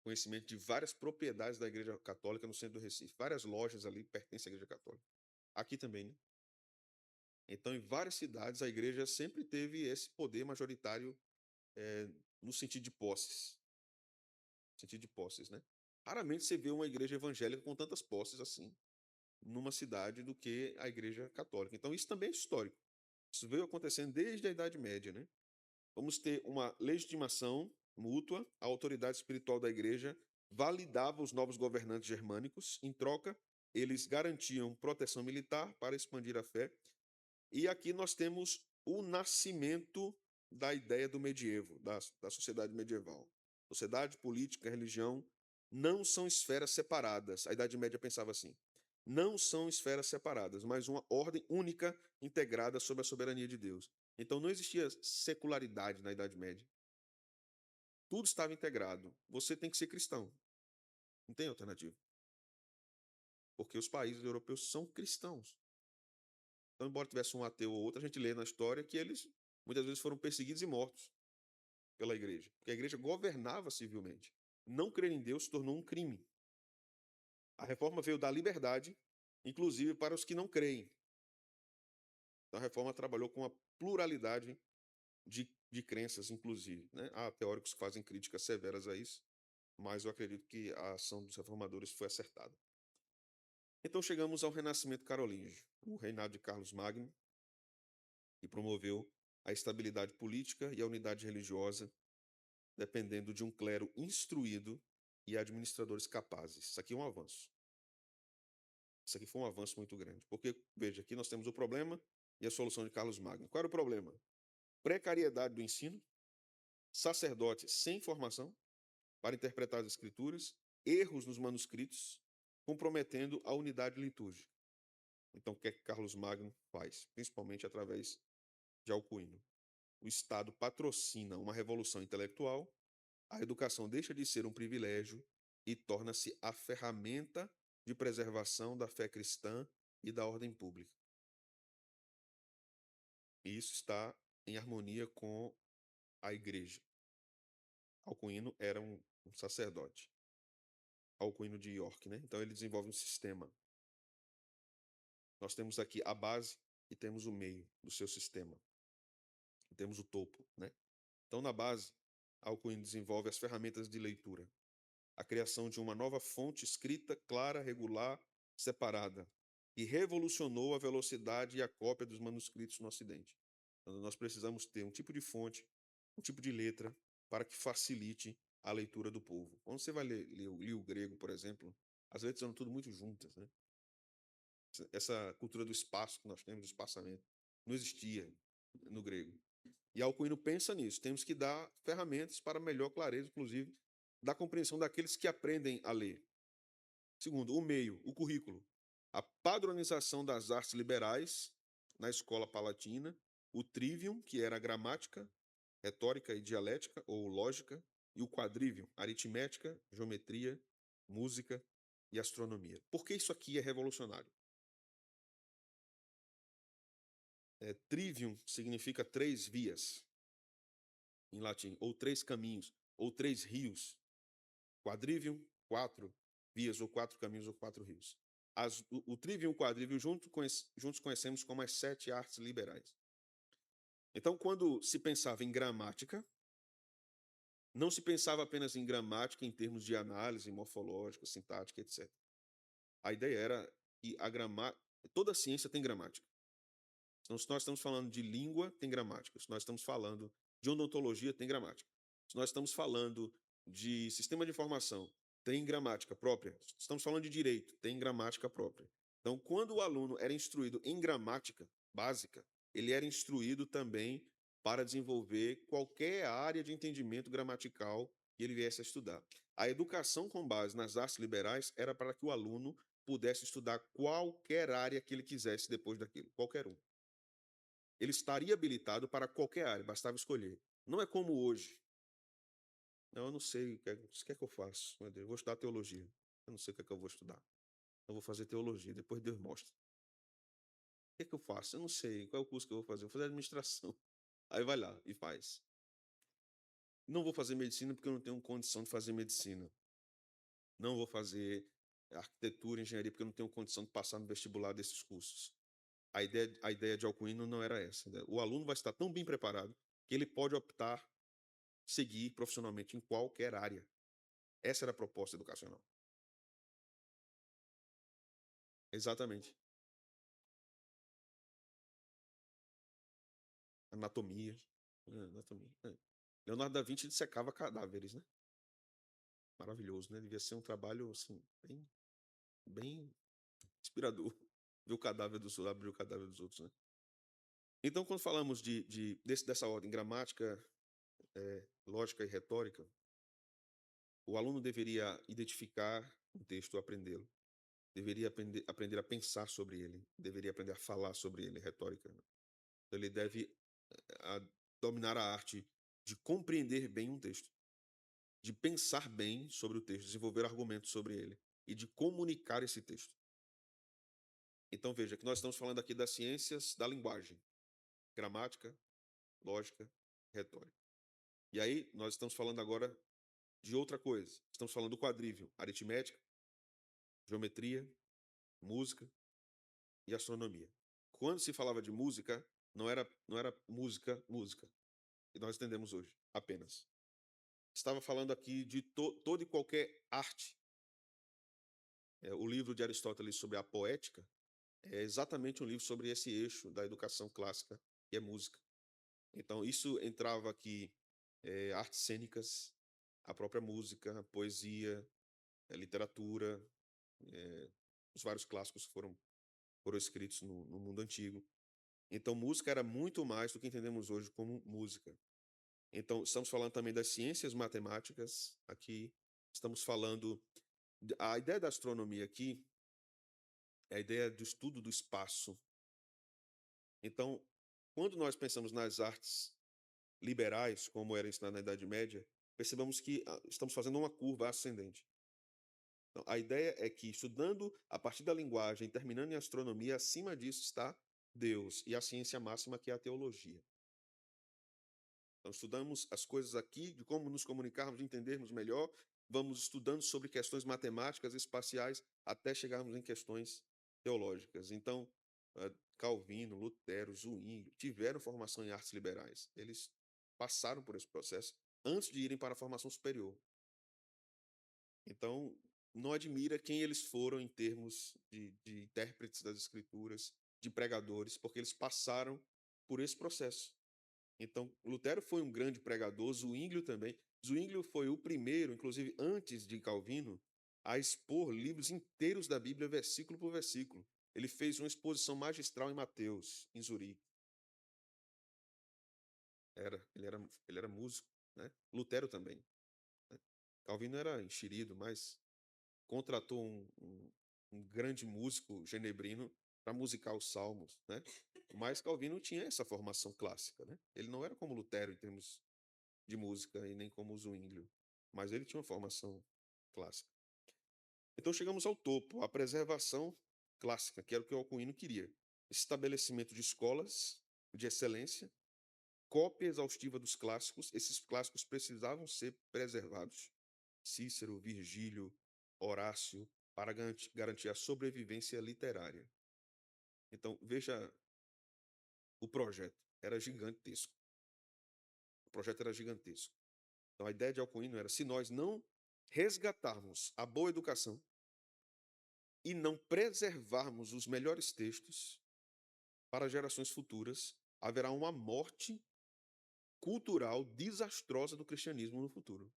conhecimento de várias propriedades da Igreja Católica no centro do Recife. Várias lojas ali pertencem à Igreja Católica. Aqui também, né? Então, em várias cidades, a igreja sempre teve esse poder majoritário no sentido de posses. Sentido de posses, né? Raramente você vê uma igreja evangélica com tantas posses assim numa cidade do que a igreja católica. Então, isso também é histórico. Isso veio acontecendo desde a Idade Média, né? Vamos ter uma legitimação mútua, a autoridade espiritual da igreja validava os novos governantes germânicos, em troca, eles garantiam proteção militar para expandir a fé. E aqui nós temos o nascimento da ideia do medievo, da sociedade medieval. Sociedade, política, religião não são esferas separadas. A Idade Média pensava assim: não são esferas separadas, mas uma ordem única integrada sob a soberania de Deus. Então não existia secularidade na Idade Média. Tudo estava integrado. Você tem que ser cristão. Não tem alternativa. Porque os países europeus são cristãos. Então, embora tivesse um ateu ou outro, a gente lê na história que eles muitas vezes foram perseguidos e mortos pela igreja. Porque a igreja governava civilmente. Não crer em Deus se tornou um crime. A reforma veio dar liberdade, inclusive para os que não creem. Então, a reforma trabalhou com a pluralidade de crenças, inclusive, né? Há teóricos que fazem críticas severas a isso, mas eu acredito que a ação dos reformadores foi acertada. Então chegamos ao Renascimento Carolíngio, o reinado de Carlos Magno, que promoveu a estabilidade política e a unidade religiosa, dependendo de um clero instruído e administradores capazes. Isso aqui é um avanço. Isso aqui foi um avanço muito grande, porque, veja, aqui nós temos o problema e a solução de Carlos Magno. Qual era o problema? Precariedade do ensino, sacerdotes sem formação para interpretar as escrituras, erros nos manuscritos, comprometendo a unidade litúrgica. Então, o que é que Carlos Magno faz? Principalmente através de Alcuino. O Estado patrocina uma revolução intelectual, a educação deixa de ser um privilégio e torna-se a ferramenta de preservação da fé cristã e da ordem pública. E isso está em harmonia com a igreja. Alcuino era um sacerdote. Alcuino de York, né? Então ele desenvolve um sistema. Nós temos aqui a base e temos o meio do seu sistema. E temos o topo, né? Então na base, Alcuino desenvolve as ferramentas de leitura, a criação de uma nova fonte escrita, clara, regular, separada, e revolucionou a velocidade e a cópia dos manuscritos no Ocidente. Então, nós precisamos ter um tipo de fonte, um tipo de letra, para que facilite a leitura do povo. Quando você vai ler o grego, por exemplo, as letras são tudo muito juntas, né? Essa cultura do espaço que nós temos, do espaçamento, não existia no grego. E Alcuino pensa nisso. Temos que dar ferramentas para melhor clareza, inclusive, da compreensão daqueles que aprendem a ler. Segundo, o meio, o currículo. A padronização das artes liberais na escola palatina, o trivium, que era a gramática, retórica e dialética, ou lógica, e o quadrivium, aritmética, geometria, música e astronomia. Por que isso aqui é revolucionário? Trivium significa 3 vias, em latim, ou 3 caminhos, ou 3 rios. Quadrivium, 4 vias, ou 4 caminhos, ou 4 rios. O trivium e o quadrivium juntos conhecemos como as 7 artes liberais. Então, quando se pensava em gramática, não se pensava apenas em gramática em termos de análise morfológica, sintática, etc. A ideia era que toda ciência tem gramática. Então, se nós estamos falando de língua, tem gramática. Se nós estamos falando de odontologia, tem gramática. Se nós estamos falando de sistema de informação, tem gramática própria. Se estamos falando de direito, tem gramática própria. Então, quando o aluno era instruído em gramática básica, ele era instruído também para desenvolver qualquer área de entendimento gramatical que ele viesse a estudar. A educação com base nas artes liberais era para que o aluno pudesse estudar qualquer área que ele quisesse depois daquilo, qualquer um. Ele estaria habilitado para qualquer área, bastava escolher. Não é como hoje. Não, eu não sei o que é que eu faço. Meu Deus, eu vou estudar teologia. Eu não sei o que é que eu vou estudar. Eu vou fazer teologia, depois Deus mostra. O que é que eu faço? Eu não sei. Qual é o curso que eu vou fazer? Eu vou fazer administração. Aí vai lá e faz. Não vou fazer medicina porque eu não tenho condição de fazer medicina. Não vou fazer arquitetura, engenharia, porque eu não tenho condição de passar no vestibular desses cursos. A ideia de Alcuino não era essa. Né? O aluno vai estar tão bem preparado que ele pode optar seguir profissionalmente em qualquer área. Essa era a proposta educacional. Exatamente. Anatomia. Anatomia. Leonardo da Vinci dissecava cadáveres, né? Maravilhoso, né? Devia ser um trabalho, assim, bem inspirador. Ver o cadáver dos outros, abrir o cadáver dos outros, né? Então, quando falamos dessa ordem, gramática, lógica e retórica, o aluno deveria identificar um texto, aprendê-lo. Deveria aprender a pensar sobre ele. Deveria aprender a falar sobre ele, retórica. Né? Então, ele deve dominar a arte de compreender bem um texto, de pensar bem sobre o texto, desenvolver argumentos sobre ele e de comunicar esse texto. Então, veja que nós estamos falando aqui das ciências da linguagem, gramática, lógica, retórica. E aí, nós estamos falando agora de outra coisa. Estamos falando do quadrivium, aritmética, geometria, música e astronomia. Quando se falava de música, não era música, que nós entendemos hoje, apenas. Estava falando aqui de toda e qualquer arte. O livro de Aristóteles sobre a poética é exatamente um livro sobre esse eixo da educação clássica, que é música. Então, isso entrava aqui, artes cênicas, a própria música, a poesia, a literatura, os vários clássicos que foram escritos no mundo antigo. Então, música era muito mais do que entendemos hoje como música. Então, estamos falando também das ciências matemáticas aqui, estamos falando... A ideia da astronomia aqui é a ideia do estudo do espaço. Então, quando nós pensamos nas artes liberais, como era ensinado na Idade Média, percebamos que estamos fazendo uma curva ascendente. Então, a ideia é que, estudando a partir da linguagem, terminando em astronomia, acima disso está Deus e a ciência máxima, que é a teologia. Então, estudamos as coisas aqui, de como nos comunicarmos, de entendermos melhor, vamos estudando sobre questões matemáticas, espaciais, até chegarmos em questões teológicas. Então, Calvino, Lutero, Zwingli tiveram formação em artes liberais. Eles passaram por esse processo antes de irem para a formação superior. Então, não admira quem eles foram em termos de intérpretes das escrituras, de pregadores, porque eles passaram por esse processo. Então, Lutero foi um grande pregador, Zwinglio também. Zwinglio foi o primeiro, inclusive antes de Calvino, a expor livros inteiros da Bíblia, versículo por versículo. Ele fez uma exposição magistral em Mateus, em Zurique. Ele era músico, né? Lutero também, né? Calvino era enxerido, mas contratou um grande músico genebrino para musicar os salmos, né? Mas Calvino tinha essa formação clássica, né? Ele não era como Lutero em termos de música e nem como Zwinglio, mas ele tinha uma formação clássica. Então chegamos ao topo, a preservação clássica, que era o que o Alcuino queria. Estabelecimento de escolas de excelência, cópia exaustiva dos clássicos, esses clássicos precisavam ser preservados. Cícero, Virgílio, Horácio, para garantir a sobrevivência literária. Então, veja, o projeto era gigantesco. O projeto era gigantesco. Então, a ideia de Alcuino era, se nós não resgatarmos a boa educação e não preservarmos os melhores textos para gerações futuras, haverá uma morte cultural desastrosa do cristianismo no futuro.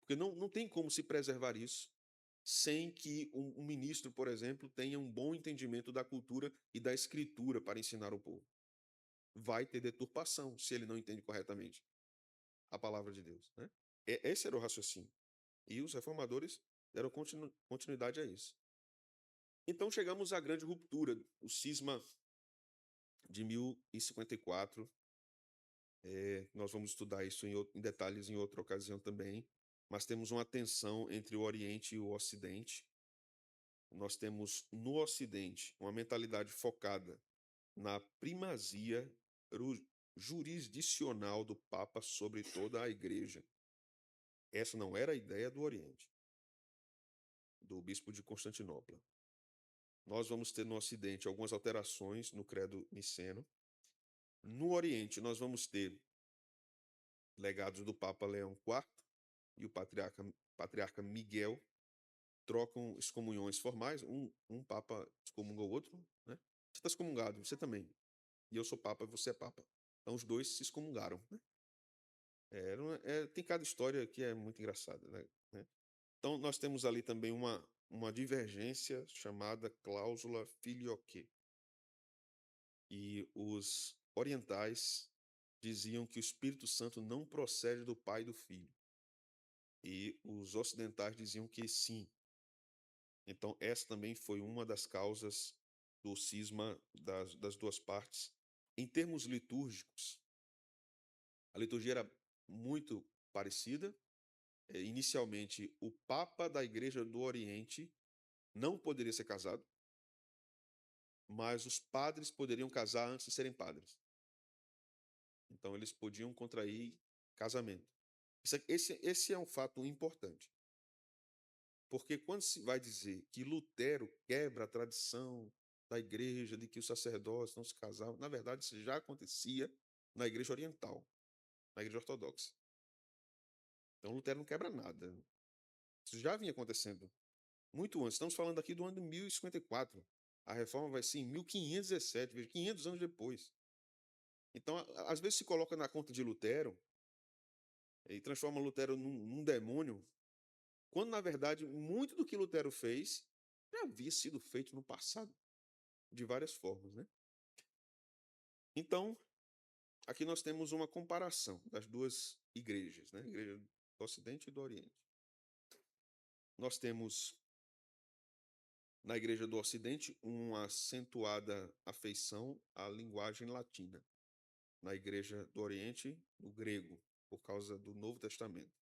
Porque não tem como se preservar isso sem que um ministro, por exemplo, tenha um bom entendimento da cultura e da escritura para ensinar o povo. Vai ter deturpação se ele não entende corretamente a palavra de Deus, né? Esse era o raciocínio. E os reformadores deram continuidade a isso. Então chegamos à grande ruptura, o cisma de 1054. Nós vamos estudar isso em detalhes em outra ocasião também, mas temos uma tensão entre o Oriente e o Ocidente. Nós temos no Ocidente uma mentalidade focada na primazia jurisdicional do Papa sobre toda a Igreja. Essa não era a ideia do Oriente, do bispo de Constantinopla. Nós vamos ter no Ocidente algumas alterações no credo niceno. No Oriente, nós vamos ter legados do Papa Leão IV e o patriarca Miguel, trocam excomunhões formais. Um Papa excomunga o outro, né? Você está excomungado, você também. E eu sou Papa, você é Papa. Então os dois se excomungaram, né? Tem cada história que é muito engraçada, né? Então nós temos ali também uma divergência chamada cláusula filioque. E os orientais diziam que o Espírito Santo não procede do Pai e do Filho. E os ocidentais diziam que sim. Então, essa também foi uma das causas do cisma das duas partes. Em termos litúrgicos, a liturgia era muito parecida. Inicialmente, o Papa da Igreja do Oriente não poderia ser casado, mas os padres poderiam casar antes de serem padres. Então, eles podiam contrair casamento. Esse é um fato importante. Porque quando se vai dizer que Lutero quebra a tradição da igreja, de que os sacerdotes não se casavam, na verdade isso já acontecia na igreja oriental, na igreja ortodoxa. Então Lutero não quebra nada. Isso já vinha acontecendo muito antes. Estamos falando aqui do ano de 1054. A reforma vai ser em 1517, veja, 500 anos depois. Então, às vezes se coloca na conta de Lutero e transforma Lutero num demônio, quando na verdade muito do que Lutero fez já havia sido feito no passado de várias formas, né? Então, aqui nós temos uma comparação das duas igrejas, né? A igreja do Ocidente e do Oriente. Nós temos na igreja do Ocidente uma acentuada afeição à linguagem latina. Na igreja do Oriente, o grego, por causa do Novo Testamento.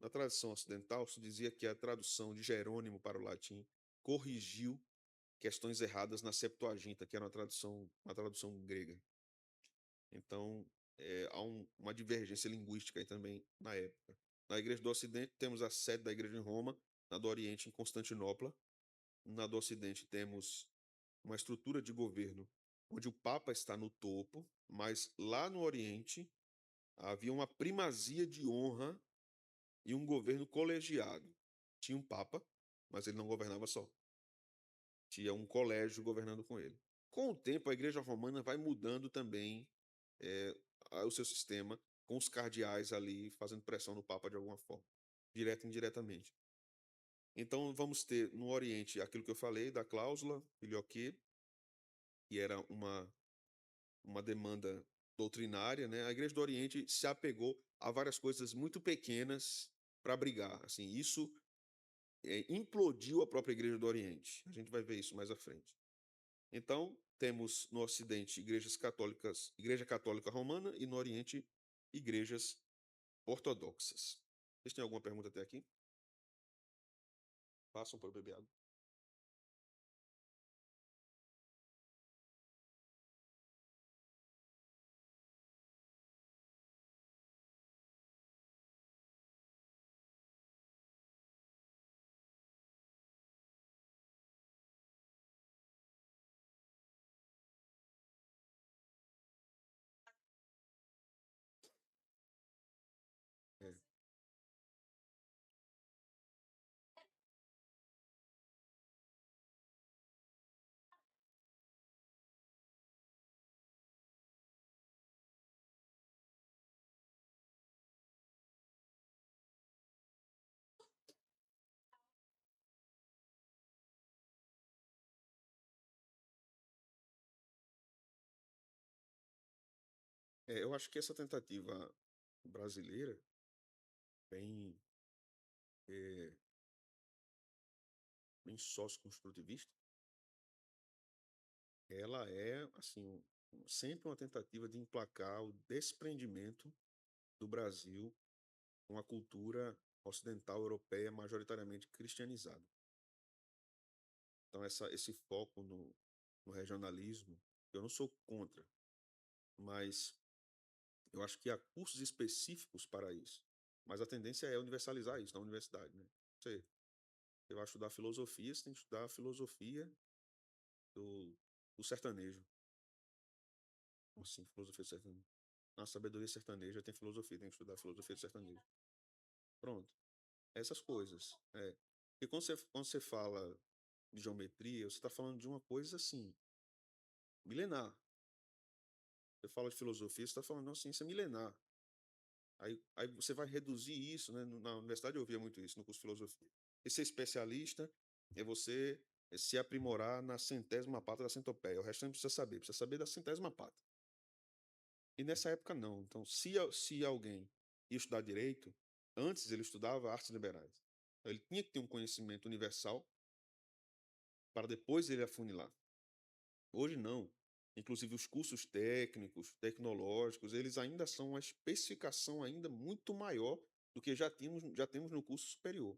Na tradição ocidental, se dizia que a tradução de Jerônimo para o latim corrigiu questões erradas na Septuaginta, que era uma tradução grega. Então, há uma divergência linguística aí também na época. Na Igreja do Ocidente, temos a sede da Igreja em Roma, na do Oriente, em Constantinopla. Na do Ocidente, temos uma estrutura de governo onde o Papa está no topo, mas lá no Oriente havia uma primazia de honra e um governo colegiado. Tinha um Papa, mas ele não governava só. Tinha um colégio governando com ele. Com o tempo, a Igreja Romana vai mudando também o seu sistema, com os cardeais ali fazendo pressão no Papa de alguma forma, direta e indiretamente. Então, vamos ter no Oriente aquilo que eu falei da cláusula filioque, que era uma demanda doutrinária, né? A Igreja do Oriente se apegou a várias coisas muito pequenas para brigar. Assim, isso implodiu a própria Igreja do Oriente. A gente vai ver isso mais à frente. Então, temos no Ocidente igrejas católicas, Igreja Católica Romana, e no Oriente igrejas ortodoxas. Vocês têm alguma pergunta até aqui? Passam para o beber água. É. Eu acho que essa tentativa brasileira, bem, é, bem sócio-construtivista, ela é assim sempre uma tentativa de emplacar o desprendimento do Brasil com a cultura ocidental europeia majoritariamente cristianizada. Então esse foco no regionalismo, eu não sou contra, mas eu acho que há cursos específicos para isso. Mas a tendência é universalizar isso na universidade, né? Você vai estudar filosofia, você tem que estudar a filosofia do, do sertanejo. Assim, filosofia do sertanejo. Na sabedoria sertaneja tem filosofia, tem que estudar a filosofia do sertanejo. Pronto. Essas coisas. Porque quando você fala de geometria, você está falando de uma coisa assim, milenar. Você fala de filosofia, você está falando de uma ciência milenar. Aí você vai reduzir isso, né? Na universidade eu ouvia muito isso, no curso de filosofia. E ser especialista é você se aprimorar na centésima pata da centopeia. O resto não precisa saber da centésima pata. E nessa época não. Então, se alguém ia estudar direito, antes ele estudava artes liberais. Então, ele tinha que ter um conhecimento universal para depois ele afunilar. Hoje não. Inclusive os cursos técnicos, tecnológicos, eles ainda são uma especificação ainda muito maior do que já temos no curso superior.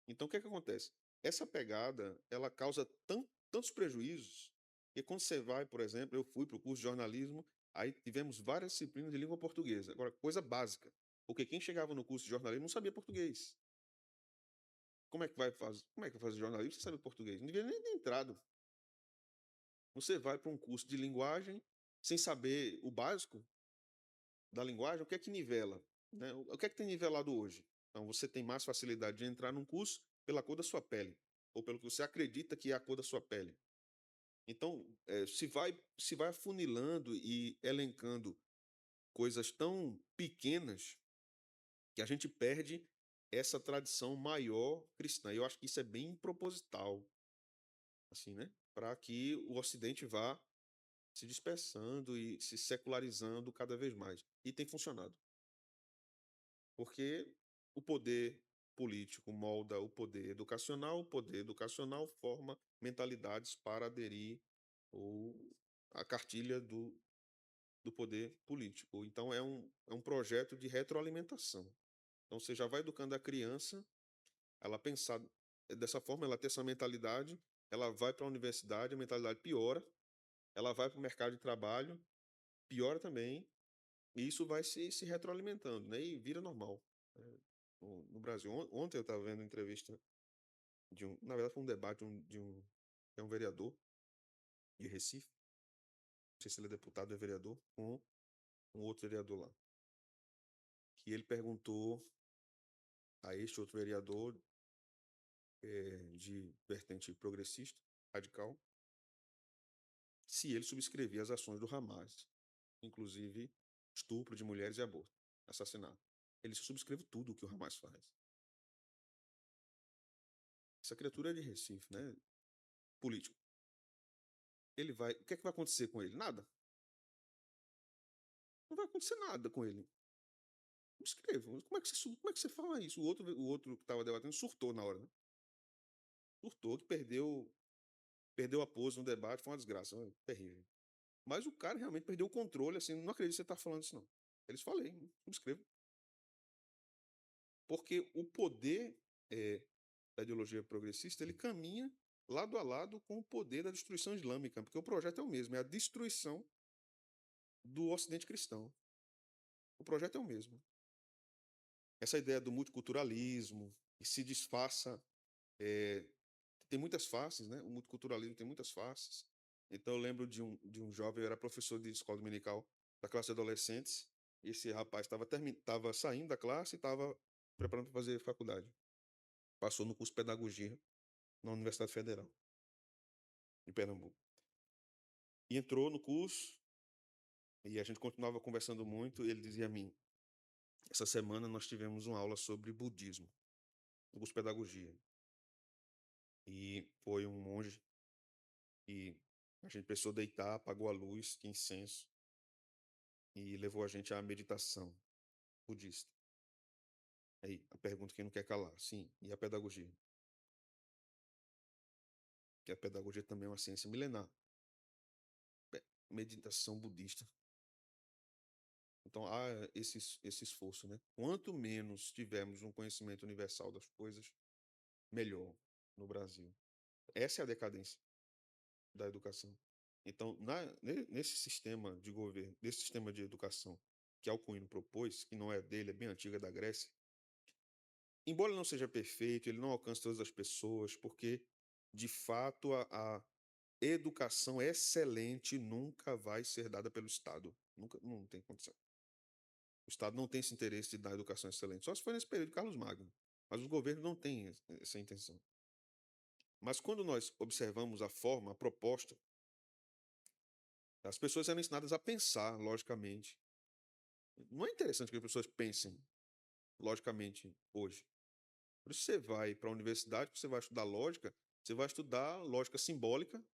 Então o que é que acontece? Essa pegada, ela causa tantos prejuízos que quando você vai, por exemplo, eu fui para o curso de jornalismo, aí tivemos várias disciplinas de língua portuguesa. Agora, coisa básica, porque quem chegava no curso de jornalismo não sabia português. Como é que vai fazer jornalismo sem saber português? Não devia nem ter entrado. Você vai para um curso de linguagem sem saber o básico da linguagem, o que é que nivela? Né? O que é que tem nivelado hoje? Então, você tem mais facilidade de entrar num curso pela cor da sua pele, ou pelo que você acredita que é a cor da sua pele. Então, se vai afunilando e elencando coisas tão pequenas que a gente perde essa tradição maior cristã. E eu acho que isso é bem proposital, assim, né? Para que o Ocidente vá se dispersando e se secularizando cada vez mais. E tem funcionado. Porque o poder político molda o poder educacional forma mentalidades para aderir ou à cartilha do poder político. Então, é um projeto de retroalimentação. Então, você já vai educando a criança, ela pensar dessa forma, ela ter essa mentalidade, ela vai para a universidade, a mentalidade piora, ela vai para o mercado de trabalho, piora também, e isso vai se retroalimentando, né? E vira normal. No Brasil. Ontem eu estava vendo uma entrevista na verdade foi um debate é um vereador de Recife, não sei se ele é deputado ou é vereador, com um outro vereador lá, que ele perguntou a este outro vereador de vertente progressista, radical, se ele subscrevia as ações do Hamas, inclusive estupro de mulheres e aborto, assassinato. Ele subscreve tudo o que o Hamas faz. essa criatura é de Recife, né? Político. Ele vai. O que é que vai acontecer com ele? Nada. Não vai acontecer nada com ele. Escreva. Como é que você fala isso? O outro que estava debatendo surtou na hora, né? Surtou, que perdeu a pose no debate, foi uma desgraça, terrível. Mas o cara realmente perdeu o controle, assim, não acredito que você está falando isso, não. Eles falei, subscrevo. Porque o poder da ideologia progressista, ele caminha lado a lado com o poder da destruição islâmica, porque o projeto é o mesmo, é a destruição do Ocidente cristão. O projeto é o mesmo. Essa ideia do multiculturalismo, que se disfarça, tem muitas faces, né? O multiculturalismo tem muitas faces. Então eu lembro de um jovem, eu era professor de escola dominical da classe de adolescentes, e esse rapaz estava saindo da classe e estava preparando para fazer faculdade. Passou no curso de pedagogia na Universidade Federal de Pernambuco. E entrou no curso, e a gente continuava conversando muito, e ele dizia a mim, essa semana nós tivemos uma aula sobre budismo, no curso de pedagogia. E foi um monge, e a gente precisou deitar, apagou a luz, que incenso, e levou a gente à meditação budista. Aí, a pergunta que não quer calar, sim, e a pedagogia? Que a pedagogia também é uma ciência milenar. Meditação budista. Então, há esse esforço, né? Quanto menos tivermos um conhecimento universal das coisas, melhor no Brasil. Essa é a decadência da educação. Então, nesse sistema de governo, nesse sistema de educação que Alcuino propôs, que não é dele, é bem antiga, da Grécia, embora ele não seja perfeito, ele não alcança todas as pessoas, porque, de fato, a educação excelente nunca vai ser dada pelo Estado. Nunca, não tem condição. O Estado não tem esse interesse de dar educação excelente. Só se foi nesse período de Carlos Magno. Mas os governos não têm essa intenção. Mas quando nós observamos a forma, a proposta, as pessoas eram ensinadas a pensar logicamente. Não é interessante que as pessoas pensem logicamente hoje. Por isso você vai para a universidade, você vai estudar lógica, você vai estudar lógica simbólica,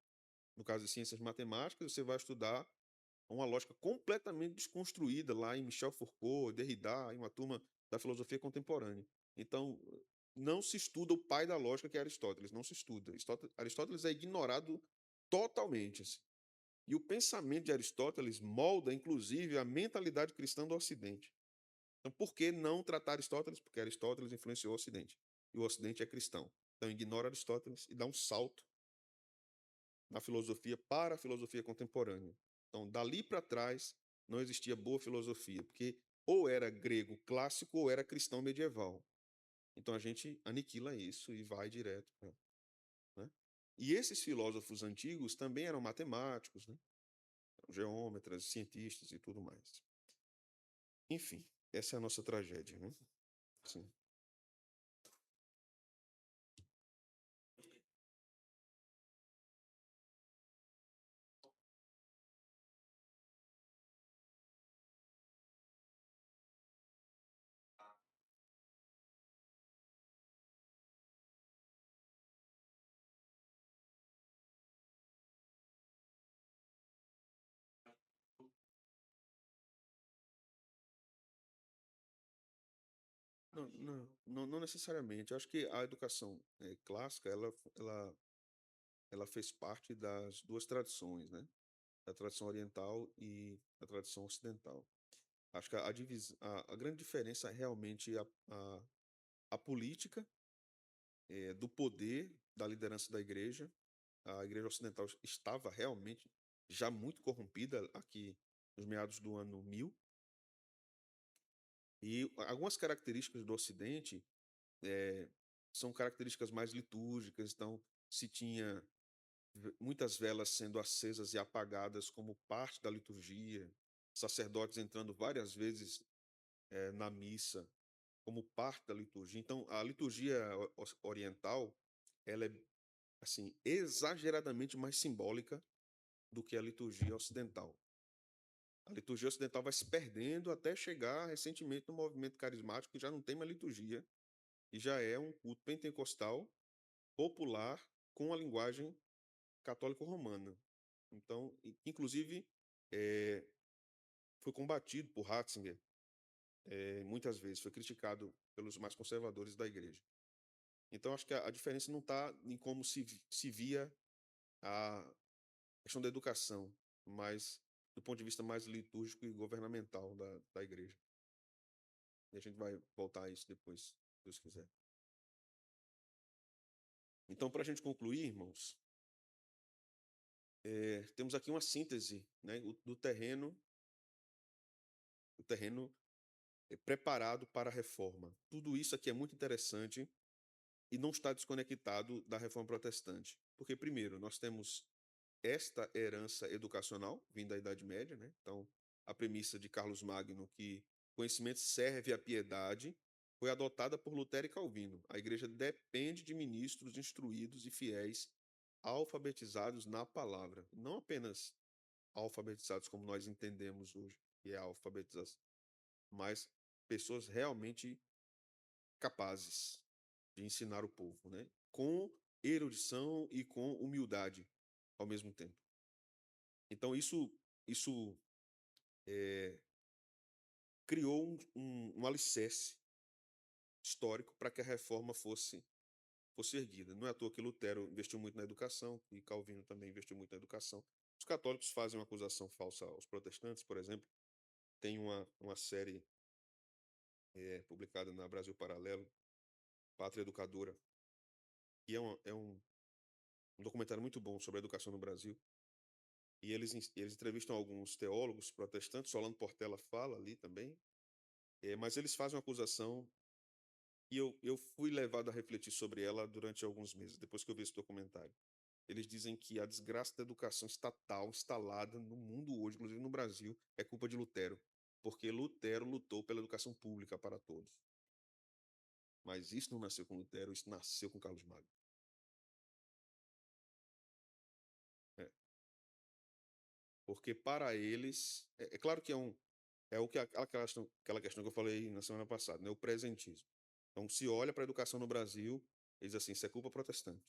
no caso de ciências matemáticas, você vai estudar uma lógica completamente desconstruída lá em Michel Foucault, Derrida, em uma turma da filosofia contemporânea. Então, não se estuda o pai da lógica, que é Aristóteles, não se estuda. Aristóteles é ignorado totalmente. Assim. E o pensamento de Aristóteles molda, inclusive, a mentalidade cristã do Ocidente. Então, por que não tratar Aristóteles? Porque Aristóteles influenciou o Ocidente. E o Ocidente é cristão. Então, ignora Aristóteles e dá um salto na filosofia para a filosofia contemporânea. Então, dali para trás, não existia boa filosofia, porque ou era grego clássico ou era cristão medieval. Então, a gente aniquila isso e vai direto. Né? E esses filósofos antigos também eram matemáticos, né? Geômetras, cientistas e tudo mais. Enfim, essa é a nossa tragédia. Né? Sim. Não necessariamente. Eu acho que a educação clássica, ela fez parte das duas tradições, né? Da tradição oriental e da tradição ocidental. Acho que a grande diferença é realmente a política do poder da liderança da igreja. A igreja ocidental estava realmente já muito corrompida aqui nos meados do ano 1000. E algumas características do Ocidente são características mais litúrgicas. Então, se tinha muitas velas sendo acesas e apagadas como parte da liturgia, sacerdotes entrando várias vezes na missa como parte da liturgia. Então, a liturgia oriental, ela é assim exageradamente mais simbólica do que a liturgia ocidental. A liturgia ocidental vai se perdendo até chegar recentemente no movimento carismático, que já não tem mais liturgia, e já é um culto pentecostal popular com a linguagem católico-romana. Então, inclusive, eh, foi combatido por Ratzinger, muitas vezes, foi criticado pelos mais conservadores da igreja. Então, acho que a diferença não está em como se via a questão da educação, mas do ponto de vista mais litúrgico e governamental da igreja. E a gente vai voltar a isso depois, se Deus quiser. Então, para a gente concluir, irmãos, temos aqui uma síntese, né, do terreno, preparado para a reforma. Tudo isso aqui é muito interessante e não está desconectado da reforma protestante. Porque, primeiro, nós temos esta herança educacional, vinda da Idade Média, né? Então, a premissa de Carlos Magno, que conhecimento serve à piedade, foi adotada por Lutero e Calvino. A igreja depende de ministros instruídos e fiéis, alfabetizados na palavra. Não apenas alfabetizados como nós entendemos hoje, que é a alfabetização, mas pessoas realmente capazes de ensinar o povo, né? Com erudição e com humildade ao mesmo tempo. Então, isso criou um alicerce histórico para que a reforma fosse erguida. Não é à toa que Lutero investiu muito na educação e Calvino também investiu muito na educação. Os católicos fazem uma acusação falsa aos protestantes, por exemplo. Tem uma série publicada na Brasil Paralelo, Pátria Educadora, que é um documentário muito bom sobre a educação no Brasil. E eles entrevistam alguns teólogos protestantes, Solano Portela fala ali também, mas eles fazem uma acusação e eu fui levado a refletir sobre ela durante alguns meses, depois que eu vi esse documentário. Eles dizem que a desgraça da educação estatal instalada no mundo hoje, inclusive no Brasil, é culpa de Lutero, porque Lutero lutou pela educação pública para todos. Mas isso não nasceu com Lutero, isso nasceu com Carlos Magno. É. Porque para eles, é claro que é o que aquela questão que eu falei na semana passada, né? O presentismo. Então, se olha para a educação no Brasil, eles assim, isso é culpa protestante.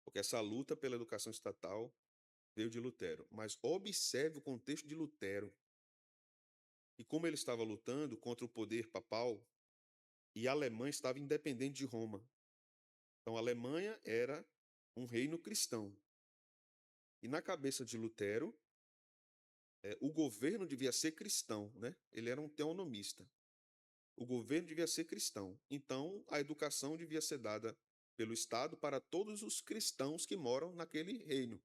Porque essa luta pela educação estatal veio de Lutero. Mas observe o contexto de Lutero e como ele estava lutando contra o poder papal e a Alemanha estava independente de Roma. Então, a Alemanha era um reino cristão. E na cabeça de Lutero, o governo devia ser cristão, né? Ele era um teonomista. O governo devia ser cristão. Então, a educação devia ser dada pelo Estado para todos os cristãos que moram naquele reino.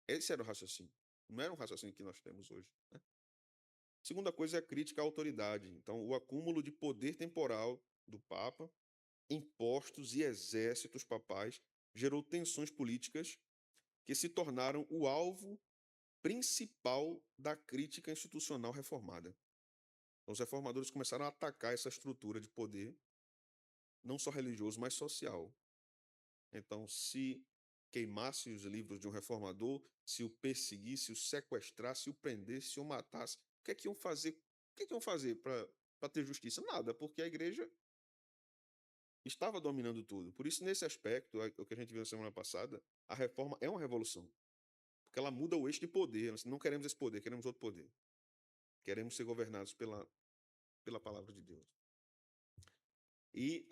Esse era o raciocínio. Não era um raciocínio que nós temos hoje, né? Segunda coisa é a crítica à autoridade. Então, o acúmulo de poder temporal do Papa, impostos e exércitos papais gerou tensões políticas que se tornaram o alvo principal da crítica institucional reformada. Então, os reformadores começaram a atacar essa estrutura de poder, não só religioso, mas social. Então, se queimasse os livros de um reformador, se o perseguisse, o sequestrasse, o prendesse, o matasse, o que é que iam fazer? O que é que iam fazer para ter justiça? Nada, porque a igreja estava dominando tudo. Por isso, nesse aspecto, o que a gente viu na semana passada, a reforma é uma revolução, porque ela muda o eixo de poder. Nós não queremos esse poder, queremos outro poder. Queremos ser governados pela palavra de Deus. E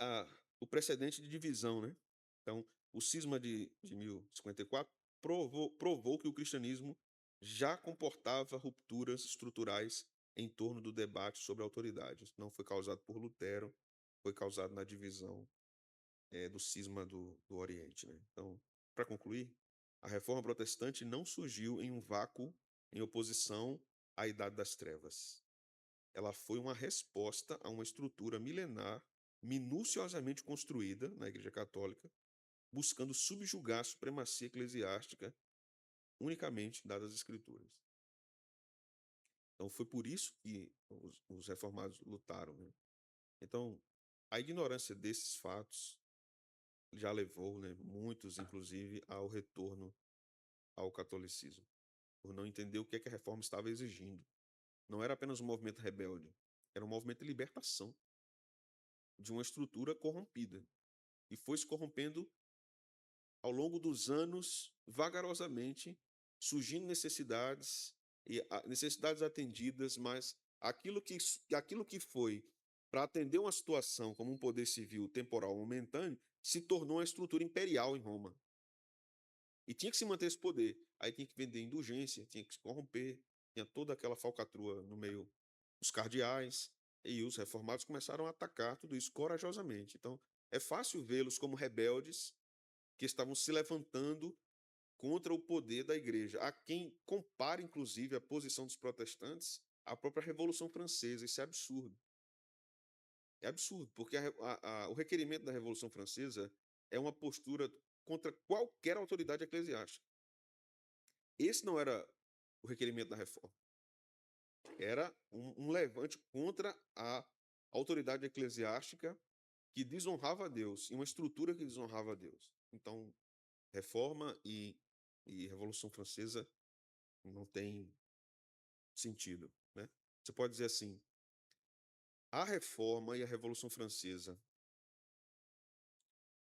o precedente de divisão, né? Então, o cisma de 1054 provou que o cristianismo já comportava rupturas estruturais em torno do debate sobre a autoridade. Isso não foi causado por Lutero, foi causado na divisão do cisma do Oriente, né? Então, para concluir, a reforma protestante não surgiu em um vácuo em oposição à Idade das Trevas. Ela foi uma resposta a uma estrutura milenar minuciosamente construída na Igreja Católica, buscando subjugar a supremacia eclesiástica unicamente dadas as Escrituras. Então, foi por isso que os reformados lutaram, né? Então, a ignorância desses fatos já levou, né, muitos, inclusive, ao retorno ao catolicismo, por não entender o que é que a reforma estava exigindo. Não era apenas um movimento rebelde, era um movimento de libertação de uma estrutura corrompida. e foi se corrompendo ao longo dos anos, vagarosamente, surgindo necessidades, e necessidades atendidas, mas aquilo que foi para atender uma situação como um poder civil temporal momentâneo, se tornou uma estrutura imperial em Roma. E tinha que se manter esse poder. Aí tinha que vender indulgência, tinha que se corromper, tinha toda aquela falcatrua no meio dos cardeais, e os reformados começaram a atacar tudo isso corajosamente. Então, é fácil vê-los como rebeldes que estavam se levantando contra o poder da igreja. Há quem compara, inclusive, a posição dos protestantes à própria Revolução Francesa. Isso é absurdo. É absurdo, porque o requerimento da Revolução Francesa é uma postura contra qualquer autoridade eclesiástica. Esse não era o requerimento da reforma. Era um levante contra a autoridade eclesiástica que desonrava a Deus, e uma estrutura que desonrava a Deus. Então, reforma e Revolução Francesa não tem sentido, né? Você pode dizer assim, a reforma e a Revolução Francesa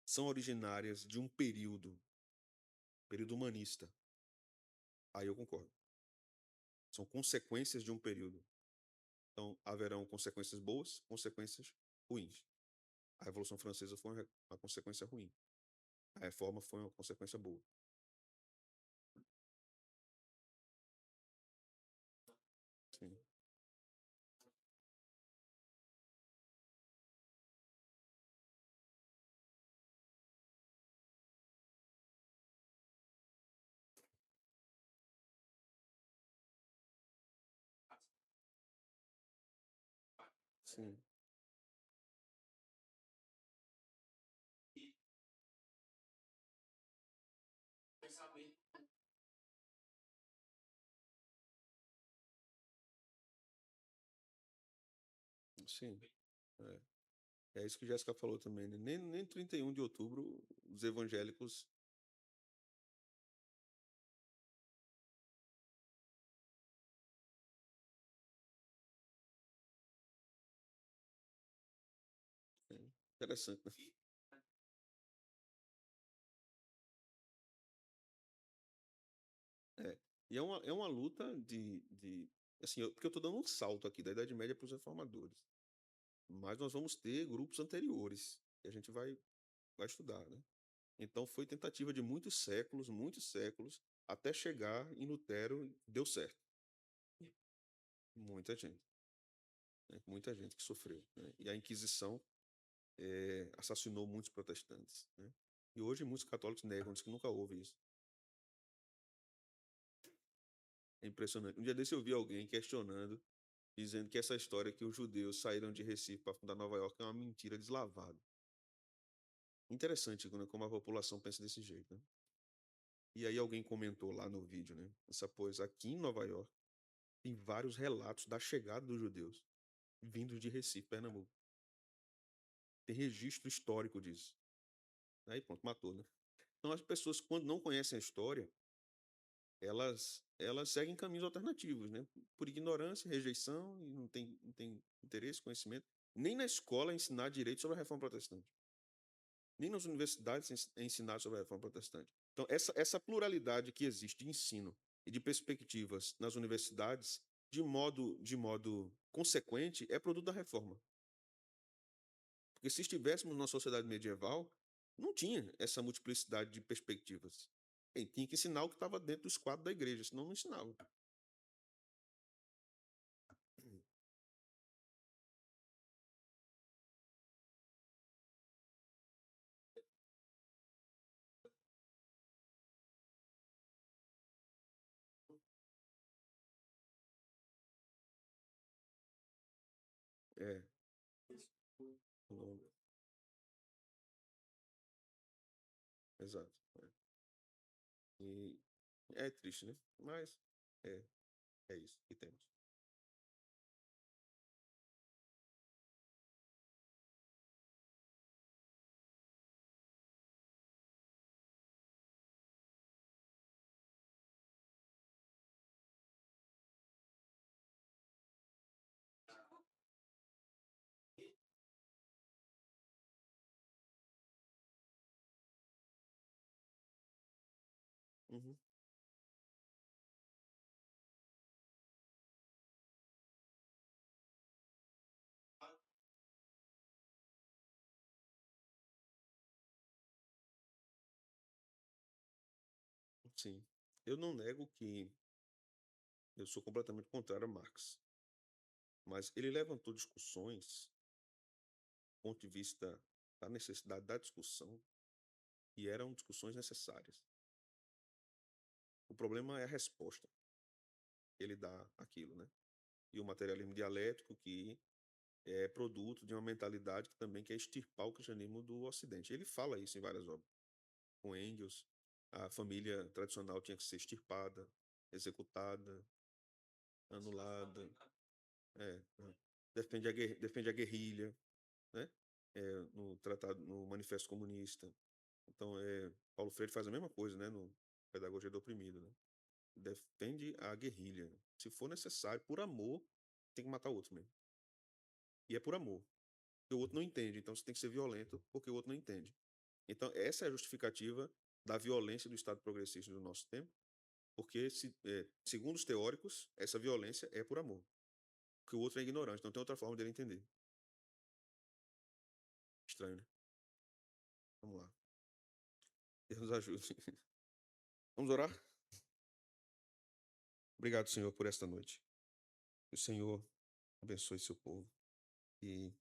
são originárias de um período humanista. Aí eu concordo. São consequências de um período. Então, haverão consequências boas, consequências ruins. A Revolução Francesa foi uma consequência ruim. A reforma foi uma consequência boa. Sim, sim, sim. É, é isso que Jéssica falou também, né? Nem 31 de outubro os evangélicos. É, interessante, né? É. E é uma luta assim, porque eu estou dando um salto aqui da Idade Média para os reformadores. Mas nós vamos ter grupos anteriores que a gente vai estudar, né? Então foi tentativa de muitos séculos, até chegar em Lutero e deu certo. Muita gente, né? Muita gente que sofreu, né? E a Inquisição assassinou muitos protestantes, né? E hoje muitos católicos negam, diz que nunca houve isso. É impressionante. Um dia desse eu vi alguém questionando, dizendo que essa história que os judeus saíram de Recife para fundar Nova York é uma mentira deslavada. Interessante, né, como a população pensa desse jeito, né? E aí alguém comentou lá no vídeo, né? Essa pois aqui em Nova York tem vários relatos da chegada dos judeus vindos de Recife, Pernambuco. Tem registro histórico disso. Aí pronto, matou, né? Então as pessoas, quando não conhecem a história, elas seguem caminhos alternativos, né? Por ignorância, rejeição, e não tem interesse, conhecimento. Nem na escola é ensinar direito sobre a reforma protestante. Nem nas universidades é ensinar sobre a reforma protestante. Então, essa pluralidade que existe de ensino e de perspectivas nas universidades, de modo consequente, é produto da reforma. Porque se estivéssemos numa sociedade medieval, não tinha essa multiplicidade de perspectivas. Quem tinha que ensinar o que estava dentro dos quadros da igreja, senão não ensinava. É, exato. E é triste, né? Mas é, é isso que temos. Uhum. Sim. Eu não nego que eu sou completamente contrário a Marx, mas ele levantou discussões do ponto de vista da necessidade da discussão, e eram discussões necessárias. O problema é a resposta que ele dá àquilo, né? E o materialismo dialético, que é produto de uma mentalidade que também quer extirpar o cristianismo do Ocidente. Ele fala isso em várias obras. Com Engels, a família tradicional tinha que ser extirpada, executada, anulada. É. Defende a guerrilha, né? No tratado, no Manifesto Comunista. Então, Paulo Freire faz a mesma coisa, né? No Pedagogia do Oprimido, né? Defende a guerrilha. Se for necessário, por amor, tem que matar o outro mesmo. E é por amor. Porque o outro não entende. Então, você tem que ser violento porque o outro não entende. Então, essa é a justificativa da violência do Estado progressista do nosso tempo, porque, segundo os teóricos, essa violência é por amor. Porque o outro é ignorante, não tem outra forma dele entender. Estranho, né? Vamos lá. Deus nos ajude. Vamos orar? Obrigado, Senhor, por esta noite. Que o Senhor abençoe seu povo e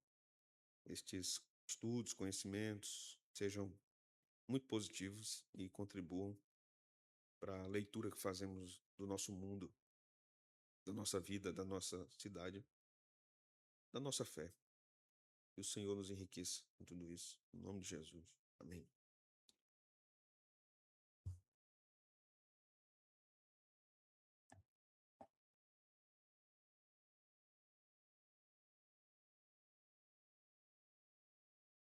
estes estudos, conhecimentos sejam muito positivos e contribuam para a leitura que fazemos do nosso mundo, da nossa vida, da nossa cidade, da nossa fé. Que o Senhor nos enriqueça com tudo isso. Em nome de Jesus. Amém.